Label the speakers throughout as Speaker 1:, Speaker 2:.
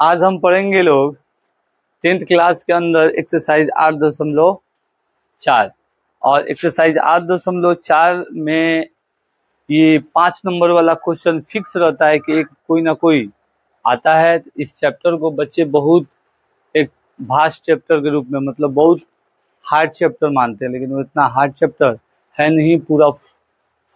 Speaker 1: आज हम पढ़ेंगे लोग 10th क्लास के अंदर एक्सरसाइज 8.4 और एक्सरसाइज 8.4 में ये 5 नंबर वाला क्वेश्चन फिक्स रहता है कि एक कोई ना कोई आता है। इस चैप्टर को बच्चे बहुत एक भास्ट चैप्टर के रूप में मतलब बहुत हार्ड चैप्टर मानते हैं, लेकिन वो इतना हार्ड चैप्टर है नहीं। पूरा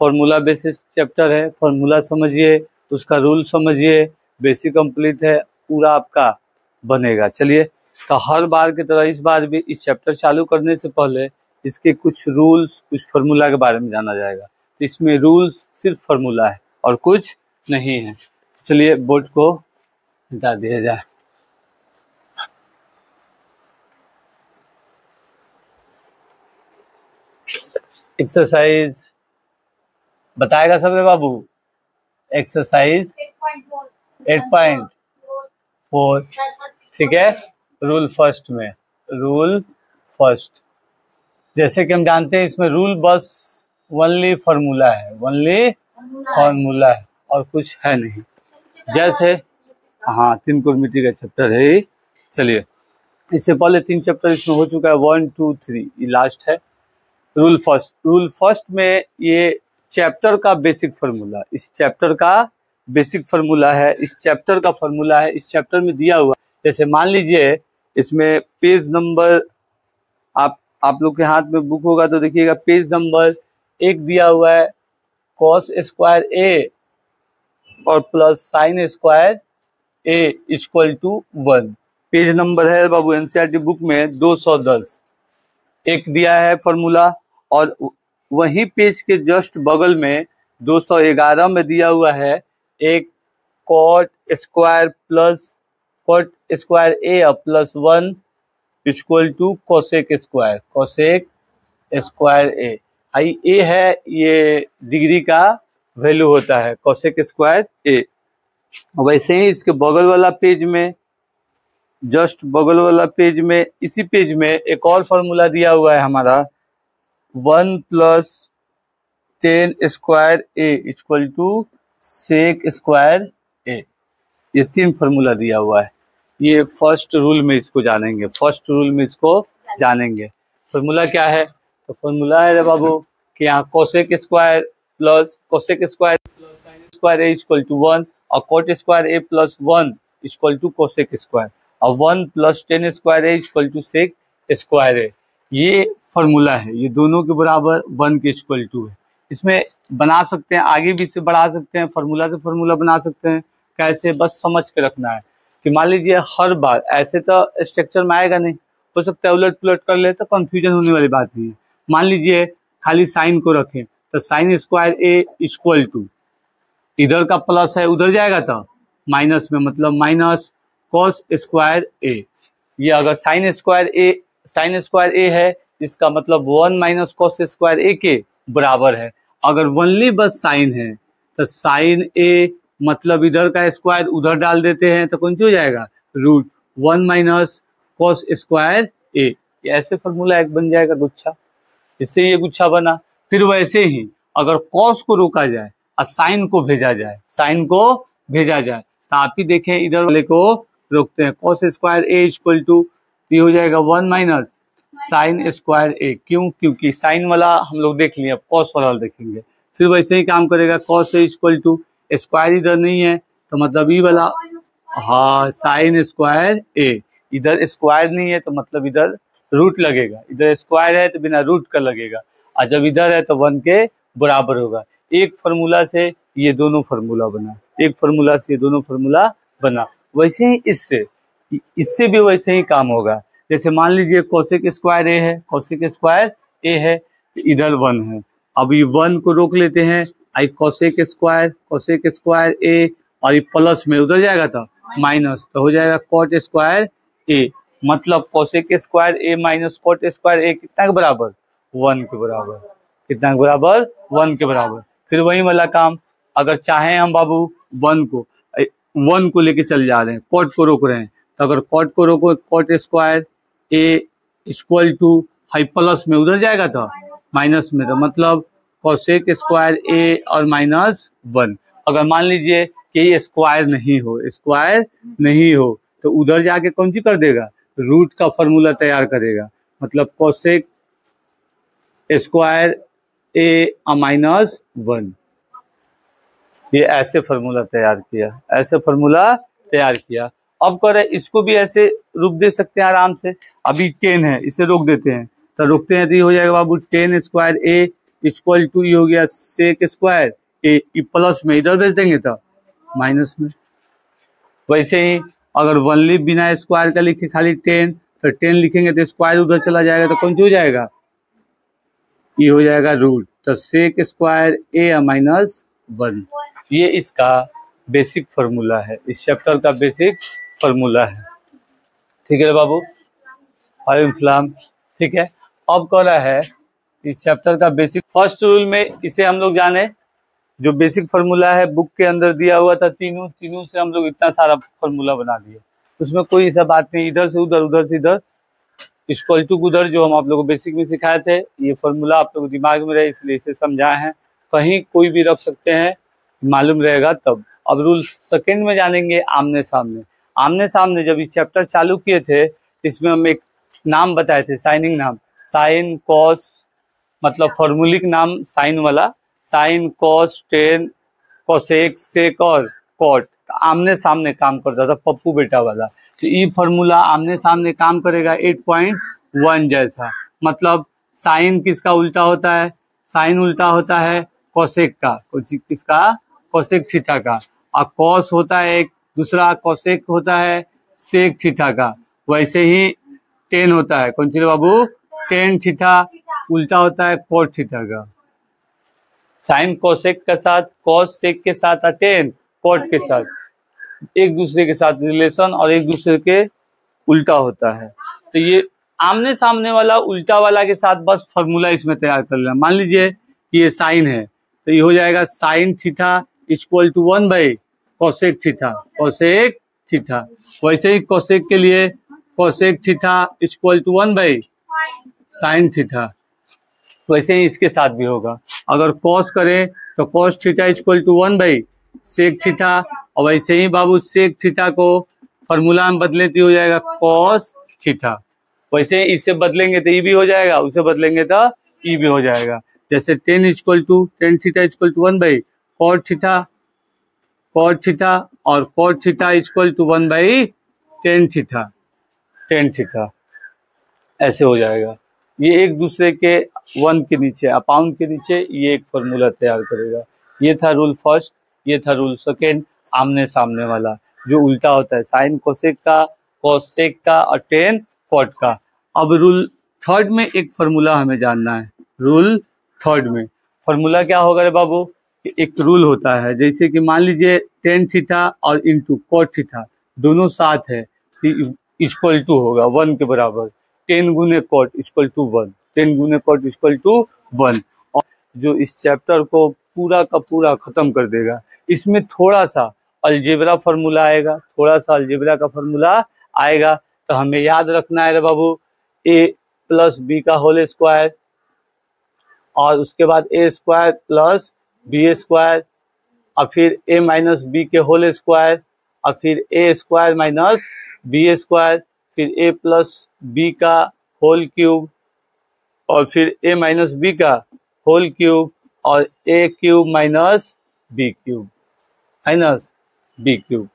Speaker 1: फॉर्मूला बेसिस चैप्टर है। फॉर्मूला समझिए, उसका रूल समझिए, बेसिक कंप्लीट है, पूरा आपका बनेगा। चलिए, तो हर बार की तरह इस बार भी इस चैप्टर चालू करने से पहले इसके कुछ रूल्स, कुछ फार्मूला के बारे में जाना जाएगा। इसमें रूल्स सिर्फ फार्मूला है और कुछ नहीं है। चलिए बोर्ड को हटा दिया जाए। एक्सरसाइज बताएगा सबरे बाबू। एक्सरसाइज 8.4 ठीक है। रूल फर्स्ट में, रूल फर्स्ट जैसे कि हम जानते हैं इसमें रूल बस ओनली फार्मूला है, ओनली फार्मूला है और कुछ है नहीं। जैसे हाँ, त्रिकोणमिति का चैप्टर है ये। चलिए, इससे पहले 3 चैप्टर इसमें हो चुका है, 1, 2, 3, ये लास्ट है। रूल फर्स्ट, रूल फर्स्ट में ये चैप्टर का बेसिक फार्मूला, इस चैप्टर का बेसिक फार्मूला है, इस चैप्टर का फार्मूला है, इस चैप्टर में दिया हुआ। जैसे मान लीजिए इसमें पेज नंबर, आप लोग के हाथ में बुक होगा तो देखिएगा पेज नंबर 1 दिया हुआ है, कॉस स्क्वायर ए और plus sine square A equal to 1। Page number है बाबू एनसीईआरटी बुक में 210 एक दिया है फार्मूला। और वही पेज के जस्ट बगल में 211 में दिया हुआ है एक cot square A plus 1 equal to cosec square, cosec square A. I A है, ये डिग्री का वैल्यू होता है कोसेक स्क्वायर ए। वैसे ही इसके बगल वाला पेज में, जस्ट बगल वाला पेज में, इसी पेज में एक और फार्मूला दिया हुआ है हमारा 1 plus 10 square A equal to sec square A. ये 3 फार्मूला दिया हुआ है। ये फर्स्ट रूल में इसको जानेंगे, फर्स्ट रूल में इसको जानेंगे। फार्मूला क्या है? तो फार्मूला है बाबू कि यहाँ cosec square plus sine square A equal to 1 और cot square A plus 1 equal to cosec square और 1 plus 10 square A equal to sec square A. ये फार्मूला है, ये दोनों के बराबर 1 के इक्वल टू है। इसमें बना सकते हैं, आगे भी इससे बढ़ा सकते हैं, फार्मूला से फार्मूला बना सकते हैं। कैसे? बस समझ के रखना है कि मान लीजिए हर बार ऐसे तो स्ट्रक्चर में आएगा नहीं, हो सकता है उलट पुलट कर ले तो कंफ्यूजन होने वाली बात नहीं है। मान लीजिए खाली साइन को रखें तो sine square A equal to, इधर का प्लस है उधर जाएगा तो माइनस में, मतलब माइनस कॉस स्क्वायर ए। ये अगर साइन स्क्वायर ए है, इसका मतलब 1 माइनस कॉस स्क्वायर ए के बराबर है। अगर ओनली बस साइन है तो साइन ए मतलब इधर का स्क्वायर उधर डाल देते हैं तो कौन सी हो जाएगा? रूट 1 माइनस कॉस स्क्वायर ए। ऐसे फार्मूला एक बन जाएगा गुच्छा। इससे ये गुच्छा बना। फिर वैसे ही अगर कॉस को रोका जाए और साइन को भेजा जाए तो आप ही देखें, इधर वाले को रोकते हैं, cos square A equal to ये हो जाएगा 1 माइनस साइन स्क्वायर ए। क्यों? क्योंकि साइन वाला हम लोग देख लिए, अब कॉस वाला देखेंगे। फिर वैसे ही काम करेगा, cos A equal to square इधर नहीं है तो मतलब ई वाला, हाँ, साइन स्क्वायर ए। इधर स्क्वायर नहीं है तो मतलब इधर रूट लगेगा, इधर स्क्वायर है तो बिना रूट का लगेगा, और जब इधर है तो 1 के बराबर होगा। एक फार्मूला से ये दोनों फार्मूला बना, एक फार्मूला से ये दोनों फार्मूला बना। वैसे ही इससे भी वैसे ही काम होगा। जैसे मान लीजिए कोसेक स्क्वायर ए है, कोसेक स्क्वायर ए है, इधर 1 है। अब ये 1 को रोक लेते हैं, आई कोसेक स्क्वायर ए और ये प्लस में उधर जाएगा तो माइनस, तो हो जाएगा कॉट स्क्वायर ए। मतलब कोसेक स्क्वायर ए माइनस कॉट स्क्वायर ए कितना के बराबर? 1 के बराबर। कितना के बराबर? 1 के बराबर। फिर वही वाला काम, अगर चाहें हम बाबू 1 को लेके चल जा रहे हैं, कॉट को रोक रहे हैं, तो अगर कॉट को रोको, cot square A equal to हाई प्लस में उधर जाएगा तो माइनस में, तो मतलब कोसेक स्क्वायर ए और माइनस 1। अगर मान लीजिए कि ये स्क्वायर नहीं हो तो उधर जाके कौन सी कर देगा, रूट का फॉर्मूला तैयार करेगा। मतलब कोसेक स्क्वायर ए माइनस 1, ये ऐसे फॉर्मूला तैयार किया, ऐसे फॉर्मूला तैयार किया। अब करे इसको भी ऐसे रोक दे सकते हैं आराम से। अभी 10 है, इसे रोक देते हैं, तो रोकते हैं तो ये हो जाएगा बाबू 10 स्क्वायर ए इक्वल टू ये हो गया सेक स्क्वायर ए, प्लस में इधर भेज देंगे तो माइनस में। वैसे ही अगर वनली बिना स्क्वायर का लिखे खाली 10, तो 10 लिखेंगे तो स्क्वायर उधर चला जाएगा, तो कौन सी हो जाएगा, ये हो जाएगा रूट। तो सेक स्क्वायर ए माइनस 1, ये इसका बेसिक फॉर्मूला है, इस चैप्टर का बेसिक फॉर्मूला है। ठीक है बाबू, वालेकुम, ठीक है। अब कह रहा है इस चैप्टर का बेसिक फर्स्ट रूल में, इसे हम लोग जाने, जो बेसिक फॉर्मूला है बुक के अंदर दिया हुआ था, तीनों से हम लोग इतना सारा फॉर्मूला बना दिए, उसमें कोई ऐसा बात नहीं, इधर से उधर, उधर से इधर, इक्वल टू उधर, जो हम आप लोगों को बेसिक में सिखाए थे, ये फॉर्मूला आप लोगों को दिमाग में रहे इसलिए इसे समझाए हैं। कहीं कोई भी रख सकते हैं, मालूम रहेगा तब। अब रूल सेकंड में जानेंगे, आमने सामने। आमने सामने जब इस चैप्टर चालू किए थे, इसमें हम एक नाम बताए थे, साइनिंग नाम, साइन कॉस, मतलब फॉर्मूलिक नाम साइन वाला, sine cos tan cosec sec और कॉट, आमने सामने काम करता था, पप्पू बेटा वाला। तो ये फॉर्मूला आमने सामने काम करेगा 8.1 जैसा। मतलब साइन किसका उल्टा होता है, साइन उल्टा होता है कोसेक का, किसका, कोसेक थीटा का, और कॉस होता है एक दूसरा, कोसेक होता है सेक थीटा का। वैसे ही टेन होता है, कौन सी बाबू, टेन थीटा उल्टा होता है कोट थीटा का। साइन कोसेक के साथ, कॉस सेक के साथ, और टेन कोट के साथ एक दूसरे के साथ रिलेशन और एक दूसरे के उल्टा होता है। तो ये आमने सामने वाला उल्टा वाला के साथ बस फॉर्मूला इसमें तैयार कर लेना। मान लीजिए कि ये साइन है, तो ये हो जाएगा sine theta equal to 1 by cosec theta, cosec theta. वैसे ही कोसेक के लिए cosec theta equal to 1 by sine theta, वैसे ही इसके साथ भी होगा। अगर कॉस करें तो cos theta equal to 1 by sec theta, और वैसे ही बाबू सेक थीटा को फॉर्मूला में बदले तो हो जाएगा कॉस थीटा। वैसे इसे बदलेंगे तो ई भी हो जाएगा, उसे बदलेंगे तो ई भी हो जाएगा। जैसे tan theta equal to 1 by cot theta, cot theta, और cot theta equal to 1 by tan theta, ऐसे हो जाएगा। ये एक दूसरे के 1 के नीचे, अपाउंड के नीचे ये एक फॉर्मूला तैयार करेगा। ये था रूल फर्स्ट, ये था रूल सेकेंड, आमने सामने वाला जो उल्टा होता है, साइन कोसेक का, कोसेक का, और टेन कॉट का। अब रूल थर्ड में एक फॉर्मूला हमें जानना है। रूल थर्ड में फॉर्मूला क्या होगा रे बाबू, एक रूल होता है, जैसे कि मान लीजिए टेन थीटा और इंटू कॉट थीटा दोनों साथ है, इक्वल टू होगा 1 के बराबर, 10 गुने कॉट इक्वल टू 1, 10 गुने कॉट इक्वल टू 1। और जो इस चैप्टर को पूरा का पूरा खत्म कर देगा। इसमें थोड़ा सा अलजेब्रा फॉर्मूला आएगा, थोड़ा सा अलजेब्रा का फॉर्मूला आएगा, तो हमें याद रखना है रे बाबू, ए प्लस बी का होल स्क्वायर, और उसके बाद A square plus B square, और फिर ए माइनस बी के होल स्क्वायर, और फिर A square minus B square, फिर ए प्लस बी का होल क्यूब, और फिर ए माइनस बी का होल क्यूब, और A cube minus B cube minus B cube.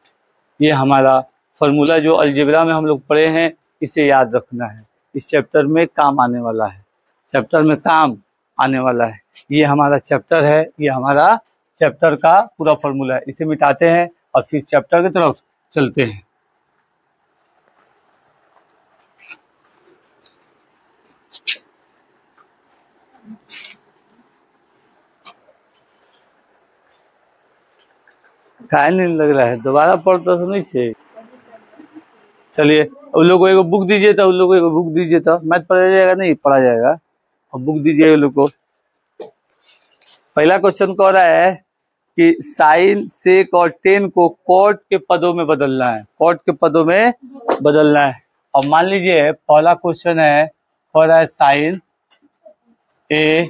Speaker 1: ये हमारा फॉर्मूला जो अलजेब्रा में हम लोग पढ़े हैं, इसे याद रखना है, इस चैप्टर में काम आने वाला है, चैप्टर में काम आने वाला है। ये हमारा चैप्टर है, ये हमारा चैप्टर का पूरा फॉर्मूला है। इसे मिटाते हैं और फिर चैप्टर की तरफ चलते हैं। क्या नहीं लग रहा है, दोबारा पढ़ता तो नहीं से। चलिए उन लोगों को एक बुक दीजिए, तो उन लोगों को एक बुक दीजिए, तो मैथ पढ़ा जाएगा, नहीं पढ़ा जाएगा, और बुक दीजिए उन लोग को। पहला क्वेश्चन कह रहा है कि साइन सेक और टेन को कॉट के पदों में बदलना है, कॉट के पदों में बदलना है। और मान लीजिए पहला क्वेश्चन है, कह रहा है साइन ए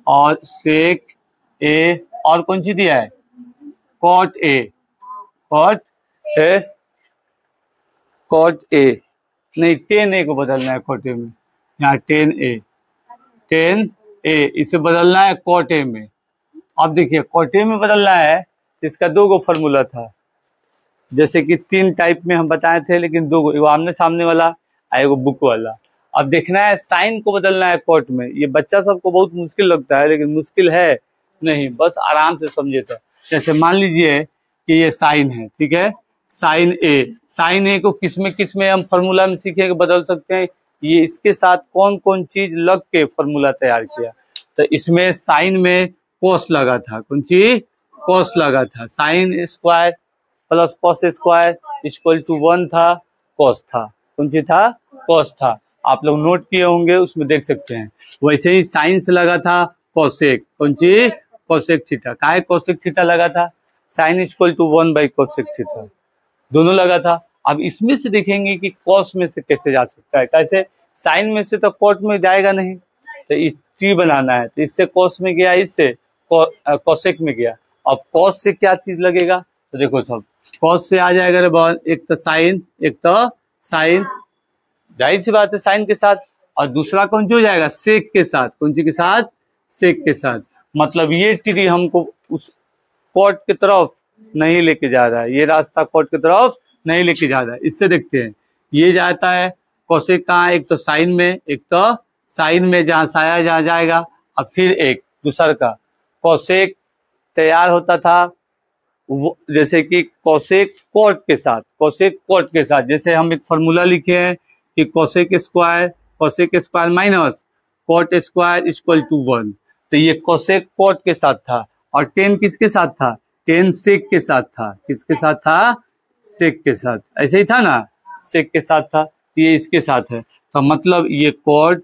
Speaker 1: और सेक ए और कौन सी दिया है, cot A, cot A, cot A, नहीं टेन ए को बदलना है कॉट ए में, यहाँ टेन ए इसे बदलना है कॉट ए में। अब देखिए कॉट ए में बदलना है, इसका दो गो फॉर्मूला था, जैसे कि 3 टाइप में हम बताए थे, लेकिन 2 गो, एगो आमने सामने वाला, एगो बुक वाला। अब देखना है साइन को बदलना है कॉट में। ये बच्चा सबको बहुत मुश्किल लगता है, लेकिन मुश्किल है नहीं, बस आराम से समझे तो। जैसे मान लीजिए कि ये साइन है, ठीक है, साइन ए को किस में हम फॉर्मूला में सीखेंगे बदल सकते हैं, ये इसके साथ कौन कौन चीज लग के फॉर्मूला तैयार किया। तो इसमें साइन में कोस लगा था, कौन चीज, कोस लगा था, sine square plus cos square equal to 1 था, कॉस था, कौन सी था, कॉस था। आप लोग नोट किए होंगे, उसमें देख सकते हैं। वैसे ही साइन से लगा था कोसेक, कौन सी, कोसेक थीटा। काहे कोसेक थीटा लगा था, sine equal to 1 by cosec theta, दोनों लगा था। अब इसमें से देखेंगे कि कॉस में से कैसे जा सकता है, कैसे, साइन में से तो कॉट में जाएगा नहीं, तो इस टी बनाना है, तो इससे कॉस में गया, इससे कोसेक में गया। अब कॉस से क्या चीज लगेगा, तो देखो सब कॉस से आ जाएगा रे बॉल, एक तो साइन, एक तो साइन, जाहिर सी बात है साइन के साथ, और दूसरा कौन सी हो जाएगा, सेक के साथ, कौन सी के साथ, सेक के साथ। मतलब ये टी हमको उस कॉट की तरफ नहीं लेके जा रहा है, ये रास्ता कॉट की तरफ नहीं लेके जा रहा है। इससे देखते हैं, ये जाता है कोसेक कहाँ, एक तो साइन में, एक तो साइन में जहाँ साया जहाँ जाएगा। अब फिर एक दूसरा का कोसेक तैयार होता था, वो जैसे कि कोसेक कॉट के साथ, कोसेक कॉट के साथ, जैसे हम एक फॉर्मूला लिखे हैं कि cosec square minus cot square equal to 1। तो ये कोसेक कॉट के साथ था, और टेन किसके साथ था, टेन सेक के साथ था, किसके साथ था, सेक के साथ, ऐसे ही था ना, सेक के साथ था, ये इसके साथ है, तो मतलब ये कॉट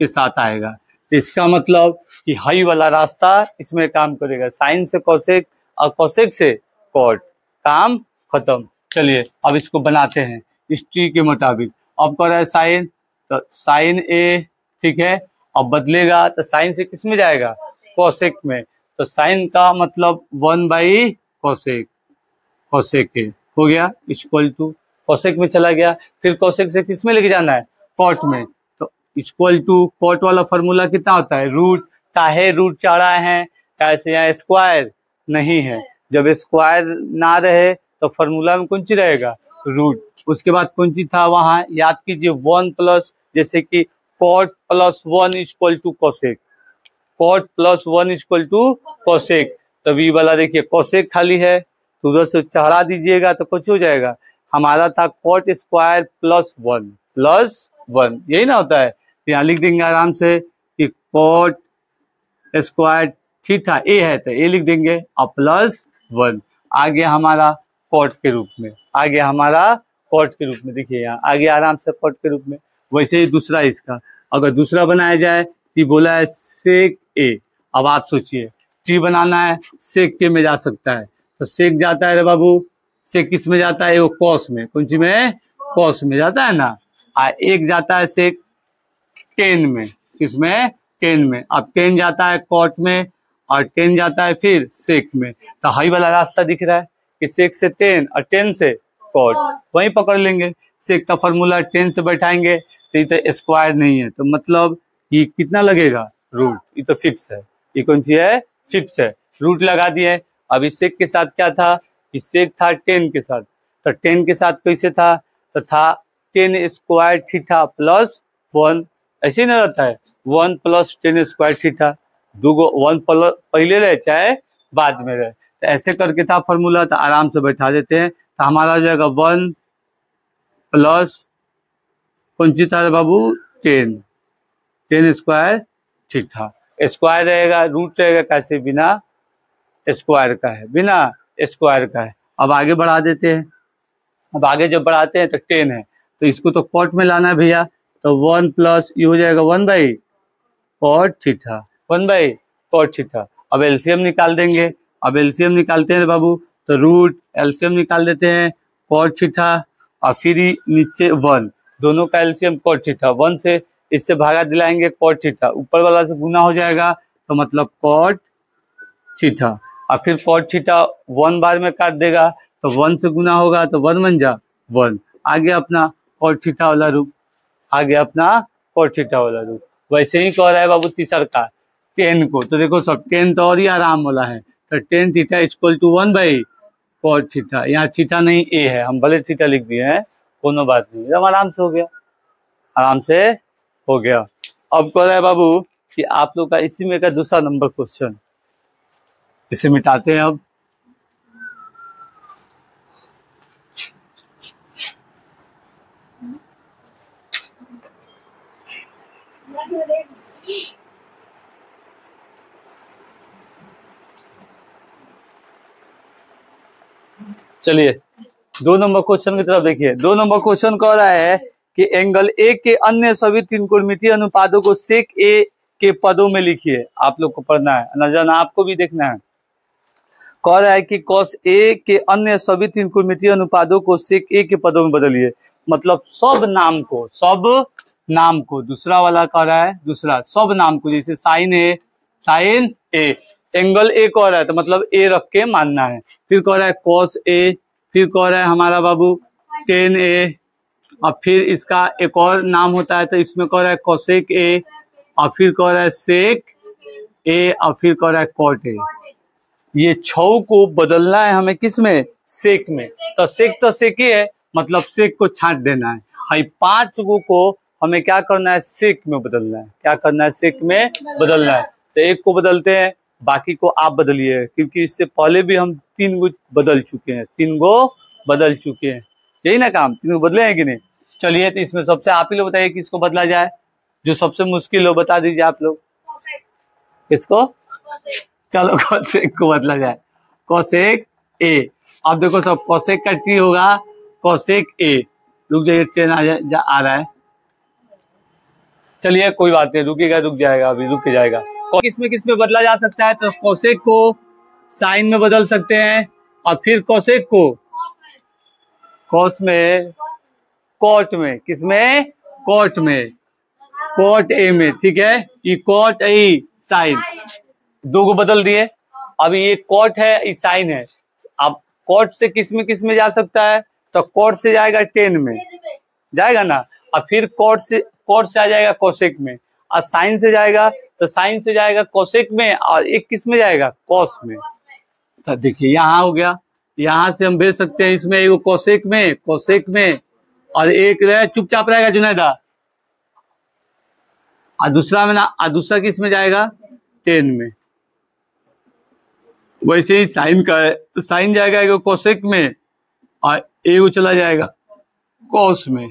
Speaker 1: के साथ आएगा। तो इसका मतलब कि हाई वाला रास्ता इसमें काम करेगा, साइन से कोसेक और कोसेक से कॉट, काम खत्म। चलिए अब इसको बनाते हैं इस टी के मुताबिक। अब कर रहा है साइन, तो साइन ए, ठीक है, अब बदलेगा तो साइन से किस में जाएगा, कोसेक में, तो साइन का मतलब 1 बाई कोसेक, कोसेक के हो गया इक्वल टू, कोसेक में चला गया, फिर कोसेक से किस में लेके जाना है, कॉट में, तो इक्वल टू कॉट वाला फॉर्मूला कितना होता है, रूट, काहे रूट चाह रहा है, कैसे, यहाँ स्क्वायर नहीं है, जब स्क्वायर ना रहे तो फॉर्मूला में कौन सी रहेगा, रूट। उसके बाद कौन सी था वहां, याद कीजिए 1 प्लस, जैसे कि cot plus 1 equal to cosec, cot plus 1 equal to cosec. तभी वाला देखिए कोसेक खाली है, तो उधर से चढ़ा दीजिएगा तो कुछ हो जाएगा, हमारा था कॉट स्क्वायर प्लस 1, यही ना होता है। तो यहाँ लिख देंगे आराम से कि कॉट स्क्वायर थीटा ए है तो ए लिख देंगे, और प्लस 1 आ गया हमारा कॉट के रूप में, आ गया हमारा कॉट के रूप में, देखिए यहाँ आ गया आराम से कॉट के रूप में। वैसे ही दूसरा, इसका अगर दूसरा बनाया जाए तो बोला है सेक ए। अब आप सोचिए टी बनाना है, सेक के में जा सकता है, तो सेक जाता है रे बाबू, सेक किस में जाता है, वो कॉस में, कौन सी में, कॉस में जाता है ना, एक जाता है सेक टेन में, किसमें, टेन में। अब टेन जाता है कॉट में, और टेन जाता है फिर सेक में, तो हाई वाला रास्ता दिख रहा है कि सेक से टेन और टेन से कॉट, वहीं पकड़ लेंगे। सेक का फॉर्मूला 10 से बैठाएंगे तो ये तो स्क्वायर नहीं है, तो मतलब ये कितना लगेगा, रूट, ये तो फिक्स है, ये कौन सी है, फिक्स है, रूट लगा दिए। अब इस सेक के साथ क्या था, इस सेक था 10 के साथ, तो 10 के साथ कैसे था, तो था 10 स्क्वायर थीटा प्लस 1, ऐसे ही ना रहता है, 1 प्लस 10 स्क्वायर थीटा, 1 प्लस पहले रहे चाहे बाद में रहे, तो ऐसे करके था फॉर्मूला। तो आराम से बैठा देते हैं, तो हमारा हो जाएगा 1 प्लस कौन सी था बाबू, 10 स्क्वायर थीटा, स्क्वायर रहेगा, रूट रहेगा कैसे, बिना स्क्वायर का है, बिना स्क्वायर का है। अब आगे बढ़ा देते हैं, अब आगे जब बढ़ाते हैं तो 10 है, तो इसको तो कॉट में लाना है भैया, तो 1 प्लस ये हो जाएगा 1 by cot theta, 1 by cot theta. अब एलसीएम निकाल देंगे, अब एलसीएम निकालते हैं बाबू, तो रूट एलसीएम निकाल देते हैं कॉट थीटा, और फिर नीचे 1, दोनों का एलसीएम कॉट थीटा, 1 से इससे भागा दिलाएंगे कॉट थीटा, ऊपर वाला से गुना हो जाएगा, तो मतलब कॉट थीटा, और फिर कॉट थीटा 1 बार में काट देगा, तो 1 से गुना होगा तो 1 बन जा 1, आ गया अपना cot थीटा वाला रूप, आ गया अपना cot थीटा वाला रूप। वैसे ही कह रहा है बाबू तीसर का tan को, तो देखो सब tan तो और ही आराम वाला है, तो tan theta equal to 1/cot theta. यहाँ थीटा नहीं a है, हम भले थीटा लिख दिए हैं, कोनो बात नहीं, एकदम आराम से हो गया, आराम से हो गया। अब कह रहा है बाबू कि आप लोग का इसी में का दूसरा नंबर क्वेश्चन, इसे मिटाते हैं अब। चलिए 2 नंबर क्वेश्चन की तरफ देखिए। 2 नंबर क्वेश्चन कह रहा है कि एंगल ए के अन्य सभी त्रिकोणमितीय अनुपातों को सेक ए के पदों में लिखिए। आप लोग को पढ़ना है, नजर आपको भी देखना है। कह रहा है कि कॉस ए के अन्य सभी त्रिकोणमितीय अनुपातों को सेक ए के पदों में बदलिए, मतलब सब नाम को दूसरा वाला कह रहा है, दूसरा सब नाम को, जैसे साइन ए, एंगल ए कह रहा है तो मतलब ए रख के मानना है। फिर कह रहा है कॉस ए, फिर कह रहा है हमारा बाबू टेन ए, और फिर इसका एक और नाम होता है तो इसमें कह रहा है कोसेक ए, और फिर कह रहा है सेक ए, और फिर कह रहा है कॉट ए। ये 6 को बदलना है हमें किस में, सेक में। तो सेक ही है, मतलब सेक को छांट देना है। भाई 5 को हमें क्या करना है, सेक में बदलना है। क्या करना है, सेक में बदलना है। तो एक को बदलते हैं, बाकी को आप बदलिए, क्योंकि इससे पहले भी हम 3 गो बदल चुके हैं, 3 गो बदल चुके हैं, यही ना काम, 3 गो बदले हैं कि नहीं। चलिए तो इसमें सबसे आप ही लोग बताइए किसको बदला जाए, जो सबसे मुश्किल हो बता दीजिए आप लोग। किसको, चलो कोसेक को बदला जाए, कोसेक ए। अब देखो सब कोसेक का टी होगा कोसेक ए। रुक जाइए, ट्रेन आ रहा है, चलिए कोई बात नहीं, रुकेगा, रुक जाएगा, अभी रुक जाएगा। किसमें बदला जा सकता है, तो कोसेक को साइन में बदल सकते हैं, और फिर कोसेक को कॉस में, कॉट में, किसमें, कॉट में, कॉट ए में, ठीक है। ये कॉट ए साइन, 2 को बदल दिए। अब ये कॉट है, ये साइन है। अब कॉट से किसमें जा सकता है, तो कॉट से जाएगा 10 में, जाएगा ना, और फिर कॉट से आ जाएगा कोसेक में, और साइन से जाएगा तो साइन से जाएगा कोसेक में, और एक किस में जाएगा, कॉस में। तो देखिए यहाँ हो गया, यहाँ से हम भेज सकते हैं इसमें, एगो कोसेक में, और एक रहे चुपचाप रहेगा जुनैदा, और दूसरा में ना, और दूसरा किस में जाएगा, 10 में। वैसे ही साइन का है, तो साइन जाएगा एगो कोसेक में, और एगो चला जाएगा कॉस में।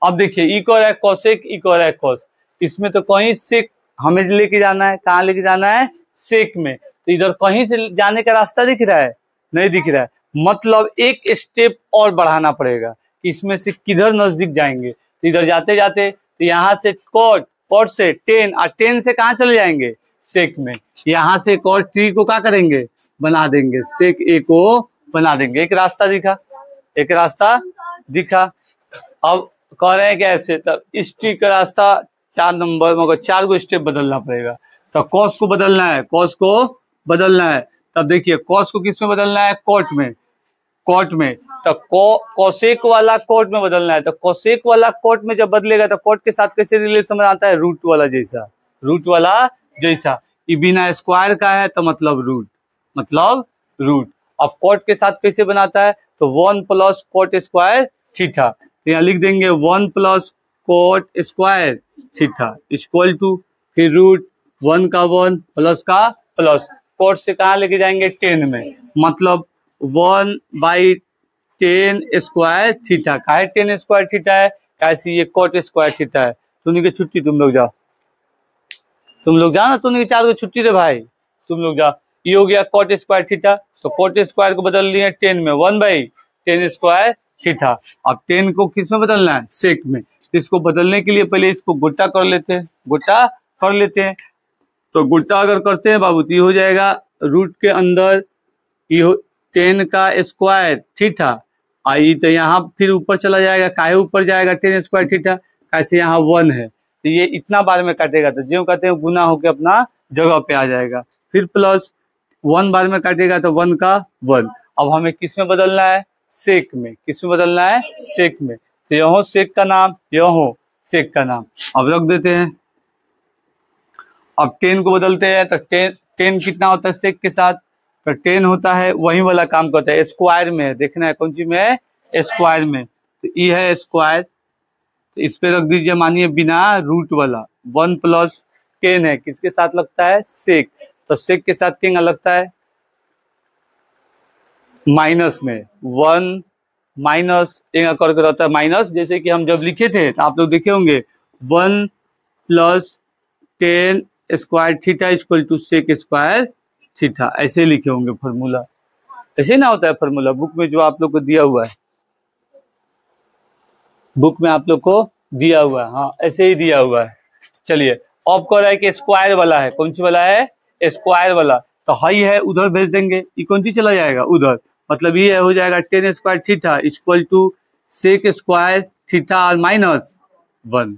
Speaker 1: अब देखिए ई कह रहा है कोसेक, ई कह रहा है कॉस, इसमें तो कहीं सेक हमें लेके जाना है, कहाँ लेके जाना है, सेक में। तो इधर कहीं से जाने का रास्ता दिख रहा है, नहीं दिख रहा है, मतलब एक स्टेप और बढ़ाना पड़ेगा कि इसमें से किधर नजदीक जाएंगे। तो इधर जाते जाते तो यहाँ से कॉट से 10, और 10 से कहाँ चले जाएंगे, सेक में। यहाँ से एक और ट्री को क्या करेंगे, बना देंगे, सेक ए को बना देंगे। एक रास्ता दिखा। अब कह रहे हैं कि ऐसे, तब इस ट्री का रास्ता 4 नंबर, मगर 4 गो स्टेप बदलना पड़ेगा। तो कॉस को बदलना है, तब देखिए कॉस को किस में बदलना है, कॉट में। तो कोसेक वाला कॉट में बदलना है। तो कोसेक वाला कॉट में जब बदलेगा तो कॉट के साथ कैसे रिलेशन बनाता है, रूट वाला जैसा। ये बिना स्क्वायर का है तो मतलब रूट। अब कॉट के साथ कैसे बनाता है, तो 1 + कॉट स्क्वायर थीटा। तो यहाँ लिख देंगे 1 + cot square theta equal to, फिर रूट 1 का 1 प्लस का प्लस, कॉट से कहाँ लेके जाएंगे, 10 में, मतलब 1/10 स्क्वायर थीटा। काहे 10 स्क्वायर थीटा है, कैसे ये कॉट स्क्वायर थीटा है। तुमने की छुट्टी, तुम लोग जाओ ना, तुमने की 4 गो छुट्टी रे भाई, तुम लोग जाओ। ये हो गया कॉट स्क्वायर थीटा। तो कॉट स्क्वायर को बदल लिए 10 में, 1/10 स्क्वायर थीटा। अब 10 को किस में बदलना है, सेक में। तो इसको बदलने के लिए पहले इसको गुट्टा कर लेते हैं। तो गुट्टा अगर करते हैं बाबू, तो ये हो जाएगा रूट के अंदर ये 10 का स्क्वायर थीटा, आई तो यहाँ फिर ऊपर चला जाएगा, काहे ऊपर जाएगा 10 स्क्वायर थीटा, कैसे यहाँ 1 है, तो ये इतना बार में काटेगा, तो जो कहते हैं गुना होके अपना जगह पे आ जाएगा। फिर प्लस 1 बार में काटेगा तो 1 का 1। अब हमें किस में बदलना है, सेक में, किसमें बदलना है, सेक में। तो यह सेक का नाम, यह सेक का नाम। अब रख देते हैं। अब 10 को बदलते हैं तो 10 कितना होता है सेक के साथ, तो 10 होता है वही वाला काम करता है, स्क्वायर में है, देखना है कौन सी में है, स्क्वायर में। तो ये है स्क्वायर, तो इस पे रख दीजिए मानिए बिना रूट वाला। 1 प्लस 10 है, किसके साथ लगता है, सेक, तो सेक के साथ क्या लगता है, माइनस में। 1 माइनस करके रहता है माइनस, जैसे कि हम जब लिखे थे तो आप लोग देखे होंगे 1 plus 10 square theta equal to sec square theta, ऐसे लिखे होंगे फॉर्मूला। ऐसे ना होता है फॉर्मूला बुक में जो आप लोग को दिया हुआ है, बुक में आप लोग को दिया हुआ है, हाँ ऐसे ही दिया हुआ है। चलिए अब कह रहा है कि स्क्वायर वाला है, कौन सी वाला है, स्क्वायर वाला, तो हाई है उधर भेज देंगे, ये कौन सी चला जाएगा उधर, मतलब ये हो जाएगा 10 square theta equal to sec square theta और माइनस 1,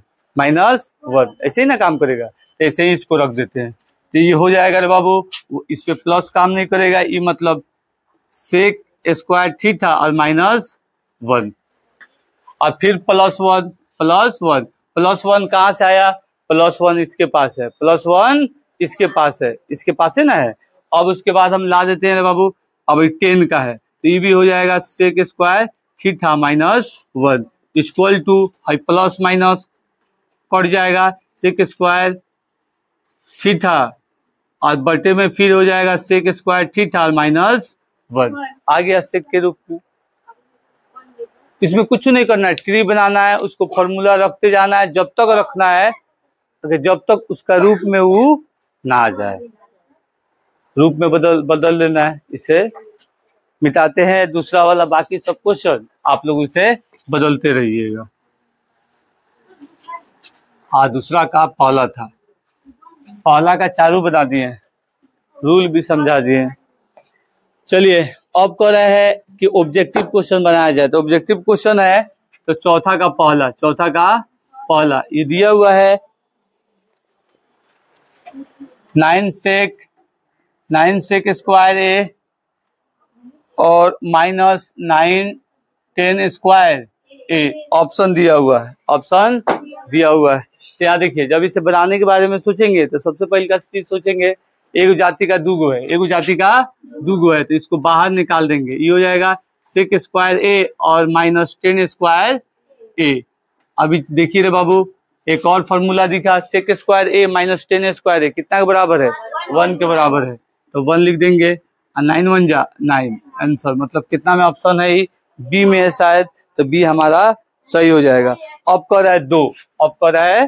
Speaker 1: ऐसे ही ना काम करेगा। ऐसे ही इसको रख देते हैं, तो ये हो जाएगा रे बाबू, इस पे प्लस काम नहीं करेगा, ये मतलब सेक स्क्वायर थीटा और -1, और फिर +1 प्लस वन कहाँ से आया, +1 इसके पास है, +1 इसके पास है, इसके पास है ना है। अब उसके बाद हम ला देते हैं रे बाबू, अब 10 का है तो ये भी हो जाएगा sec square theta -1 equal to plus minus कट जाएगा सेक स्क्वायर थीटा और बटे में फिर हो जाएगा सेक स्क्वायर थीटा और -1 आ गया सेक के रूप में। इसमें कुछ नहीं करना है, ट्री बनाना है, उसको फॉर्मूला रखते जाना है, जब तक रखना है जब तक उसका रूप में वो ना आ जाए, रूप में बदल देना है। इसे मिटाते हैं, दूसरा वाला बाकी सब क्वेश्चन आप लोग इसे बदलते रहिएगा। हाँ दूसरा का पहला था, पहला का चारू बता दिए, रूल भी समझा दिए। चलिए अब कह रहा है कि ऑब्जेक्टिव क्वेश्चन बनाया जाए, तो ऑब्जेक्टिव क्वेश्चन है तो चौथा का पहला ये दिया हुआ है 9 सेक स्क्वायर ए और -9 10 स्क्वायर ए, ऑप्शन दिया हुआ है। तो यहाँ देखिए जब इसे बनाने के बारे में सोचेंगे तो सबसे पहले का चीज सोचेंगे एक जाति का दूगो है, तो इसको बाहर निकाल देंगे, ये हो जाएगा सेक स्क्वायर ए और -10 स्क्वायर ए। अभी देखिए रे बाबू एक और फॉर्मूला दिखा, सेक स्क्वायर ए -10 स्क्वायर ए कितना के बराबर है, 1 के बराबर है, तो 1 लिख देंगे, 9 1 जा 9 आंसर, मतलब कितना में ऑप्शन है, बी में है शायद, तो बी हमारा सही हो जाएगा। अब कह रहा है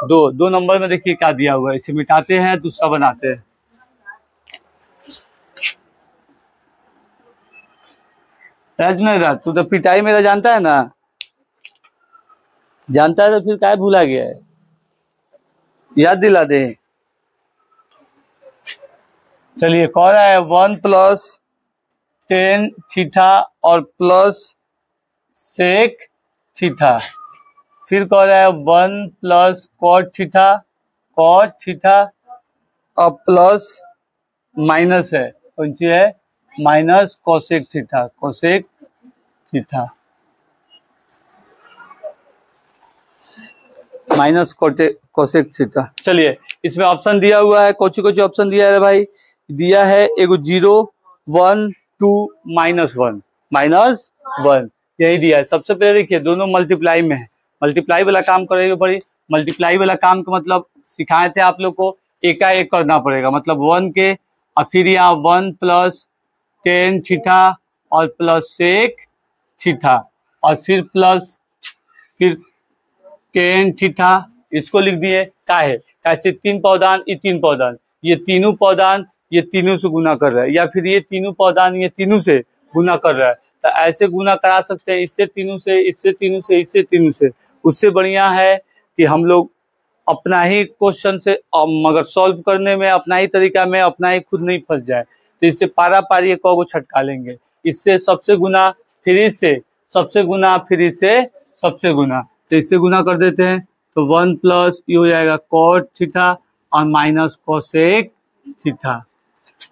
Speaker 1: दो नंबर में देखिए क्या दिया हुआ है, इसे मिटाते हैं दूसरा बनाते हैं। तू तो पिटाई मेरा जानता है ना, जानता है तो फिर क्या भूला गया है, याद दिला दे। चलिए कह रहा है 1 प्लस 10 थीटा और प्लस सेक थीटा, फिर कह रहा है 1 प्लस कॉट थीटा और प्लस माइनस है, कौन सी है, minus cosec theta minus cosec theta. चलिए इसमें ऑप्शन दिया हुआ है, कौन सी ऑप्शन दिया है भाई, दिया है एगो 0 1 2 -1 यही दिया है। सबसे पहले देखिए दोनों मल्टीप्लाई में है, मल्टीप्लाई वाला काम करेंगे पड़ी, मल्टीप्लाई वाला काम का मतलब सिखाए थे आप लोग को, एक करना पड़ेगा, मतलब 1 के और फिर यहाँ 1 प्लस 10 थीटा और प्लस सेक थीटा और फिर 10 थीटा, इसको लिख दिए काहे कैसे 3 पौधान ये 3 पौधान, ये तीनों पौधान ये तीनों से गुना कर रहा है, या फिर ये तीनों पौधान ये तीनों से गुना कर रहा है, तो ऐसे गुना करा सकते हैं, इससे तीनों से। उससे बढ़िया है कि हम लोग अपना ही क्वेश्चन से मगर सॉल्व करने में अपना ही तरीका में अपना ही खुद नहीं फंस जाए, तो इससे पारा पारी एक को छटका लेंगे, इससे सबसे गुना फिर इससे सबसे गुना फिर इससे सबसे गुना, तो इससे गुना कर देते हैं, तो 1 प्लस ये हो जाएगा कॉट थीटा और माइनस कोसेक थीटा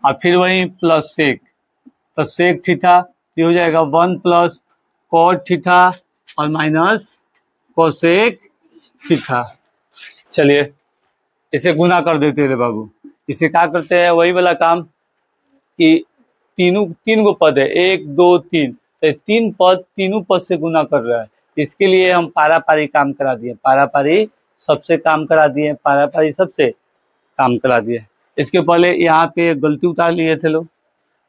Speaker 1: और फिर वही प्लस सेक, तो सेक थीटा, ये हो जाएगा 1 प्लस कॉट थीटा और माइनस कोसेक थीटा। चलिए इसे गुना कर देते हैं रे बाबू। इसे क्या करते हैं, वही वाला काम कि तीन गो पद है, 1 2 3, तो तीनों पद से गुना कर रहा है। इसके लिए हम पारापारी काम करा दिए, पारापारी सबसे काम करा दिए, पारापारी सबसे काम करा दिए। इसके पहले यहाँ पे गलती उतार लिए थे लोग,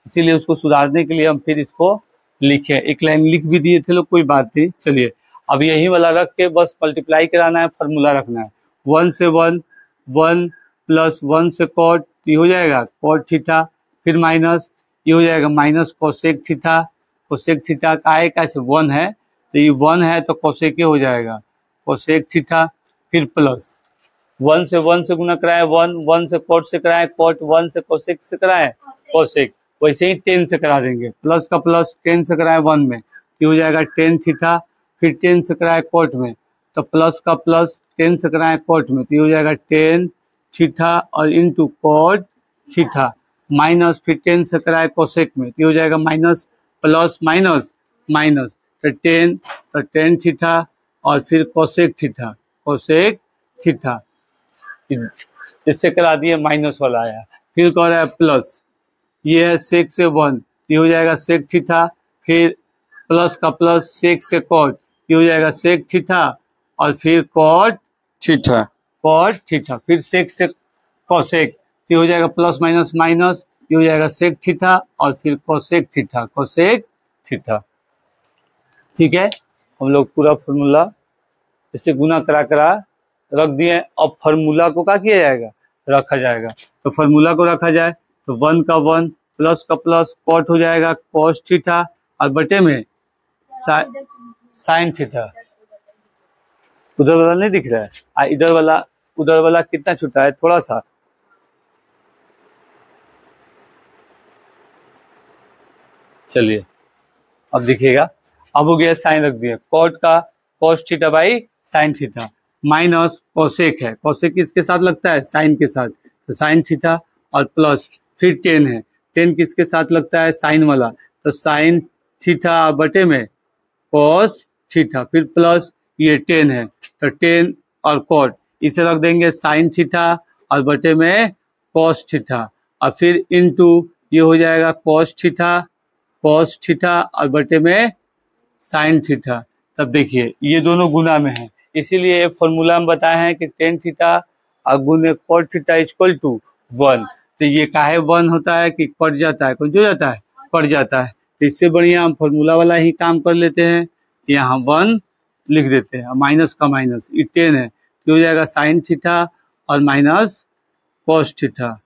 Speaker 1: इसीलिए उसको सुधारने के लिए हम फिर इसको लिखे, एक लाइन लिख भी दिए थे लोग, कोई बात नहीं। चलिए अब यही वाला रख के बस मल्टीप्लाई कराना है, फार्मूला रखना है। 1 से 1, 1 प्लस 1 से कॉट, ये हो जाएगा कॉट थीटा, फिर माइनस ये हो जाएगा minus cosec theta. Cosec theta का है, कैसे 1 है तो ये 1 है तो कोसेक हो जाएगा कोसेक थीटा, फिर प्लस 1 से गुना कराए 1, 1 से कॉट से कराए कॉट, 1 से कोसेक से कराए कोसेक, वैसे ही 10 से करा देंगे। प्लस का प्लस 10 से कराए 1 में, ये हो जाएगा 10 थीटा, फिर 10 से कराए कॉट में तो प्लस का प्लस 10 से कराए कॉट में, तो ये हो जाएगा 10 थीटा और इंटू कॉट थीटा, माइनस फिर 10 से कराए कोसेक में, तो ये हो जाएगा माइनस प्लस माइनस माइनस, तो 10 थीटा और फिर कोसेक थीटा, कोसेक थीटा, इससे करा दिए माइनस वाला आया, फिर कह रहा है प्लस, ये है सेक से 1, ये हो जाएगा सेक थीटा, फिर प्लस का प्लस सेक से कॉट, ये हो जाएगा सेक थीटा और फिर कॉट थीटा, कॉट थीटा, फिर सेक से कोसेक, ये हो जाएगा प्लस माइनस माइनस, ये हो जाएगा सेक थीटा और फिर कोसेक थीटा, कोसेक थीटा। ठीक है, हम लोग पूरा फार्मूला इसे गुना करा रख दिए। अब फार्मूला को क्या किया जाएगा, रखा जाएगा। तो फार्मूला को रखा जाए तो 1 का 1 प्लस का प्लस कॉट हो जाएगा कॉस थीटा और बटे में साइन थीटा। उधर वाला नहीं दिख रहा है, उधर वाला कितना छूटा है, थोड़ा सा, चलिए अब दिखेगा। अब हो गया साइन रख दिया, कॉट का cos theta by sine theta, minus cosec है, कोसेक किसके साथ लगता है, साइन के साथ, तो साइन थीटा और प्लस फिर 10 है, 10 किसके साथ लगता है, साइन वाला, तो साइन थीटा बटे में कॉस थीटा, फिर प्लस ये 10 है तो 10 और कॉट, इसे रख देंगे साइन थीटा और बटे में कॉस थीटा और फिर इनटू ये हो जाएगा कॉस थीटा और बटे में साइन थीटा। तब देखिए ये दोनों गुना में है, इसीलिए फॉर्मूला में बताए हैं कि टेन थीटा और गुने कॉट थीटा इक्वल टू 1। तो ये काहे 1 होता है कि कट जाता है, कौन हो जाता है, कट जाता है। तो इससे बढ़िया हम फॉर्मूला वाला ही काम कर लेते हैं, यहाँ 1 लिख देते हैं, माइनस का माइनस, ये 10 है तो हो जाएगा साइन थीटा और माइनस कॉस थीटा,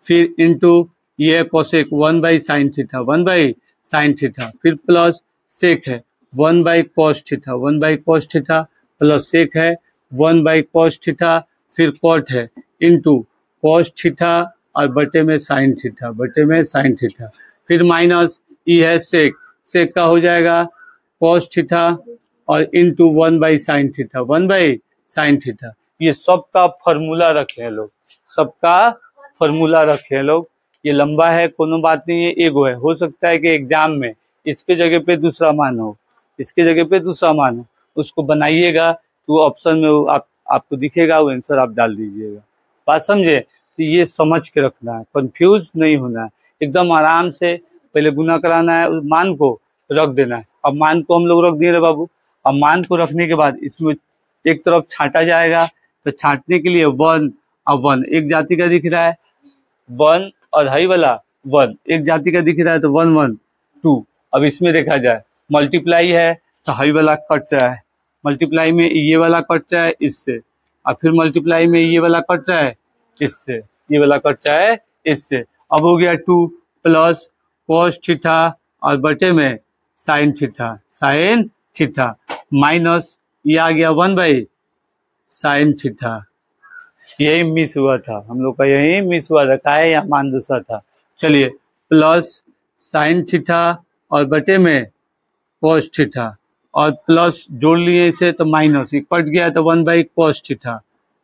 Speaker 1: फिर इंटू ये cosec 1 by sine theta, 1 by sine theta, फिर प्लस सेक है 1 by cos theta, 1 by cos theta plus sec है 1 बाई कॉस थीटा, फिर कॉट है इंटू कॉस थीटा और बटे में साइन थीटा, बटे में साइन थीटा, फिर माइनस ई है सेक, सेक का हो जाएगा कॉस थीटा और into 1 by sine theta, 1 by sine theta. ये सबका फॉर्मूला रखे हैं लोग, सबका फॉर्मूला रखे हैं लोग। ये लंबा है, कोनो बात नहीं है, एगो है, हो सकता है कि एग्जाम में इसके जगह पे दूसरा मान हो, इसके जगह पे दूसरा मान हो, उसको बनाइएगा तो ऑप्शन में आपको दिखेगा, वो आंसर आप डाल दीजिएगा। बात समझे? तो ये समझ के रखना है, कंफ्यूज नहीं होना है, एकदम आराम से पहले गुना कराना है, उस मान को रख देना है। अब मान को हम लोग रख दिए रे बाबू, अब मान को रखने के बाद इसमें एक तरफ छांटा जाएगा, तो छांटने के लिए 1 और 1 एक जाति का दिख रहा है, 1 और हाई वाला 1 एक जाति का दिख रहा है, तो 1 1 2। अब इसमें देखा जाए मल्टीप्लाई है तो हाई वाला कट रहा है, मल्टीप्लाई में ये वाला कट रहा है इससे, और फिर मल्टीप्लाई में ये वाला कट रहा है इससे, ये वाला कट रहा है इससे। अब हो गया 2 प्लस कॉस थीटा और बटे में sine theta, sign theta minus ये आ गया 1 बाई साइन थीटा। यही मिस हुआ था हम लोग का, यही मिस हुआ था, काहे यहाँ मान दूसरा था। चलिए प्लस साइन थीटा और बटे में कॉस थीटा और प्लस जोड़ लिए इसे तो माइनस, ये कट गया तो 1 by cos theta,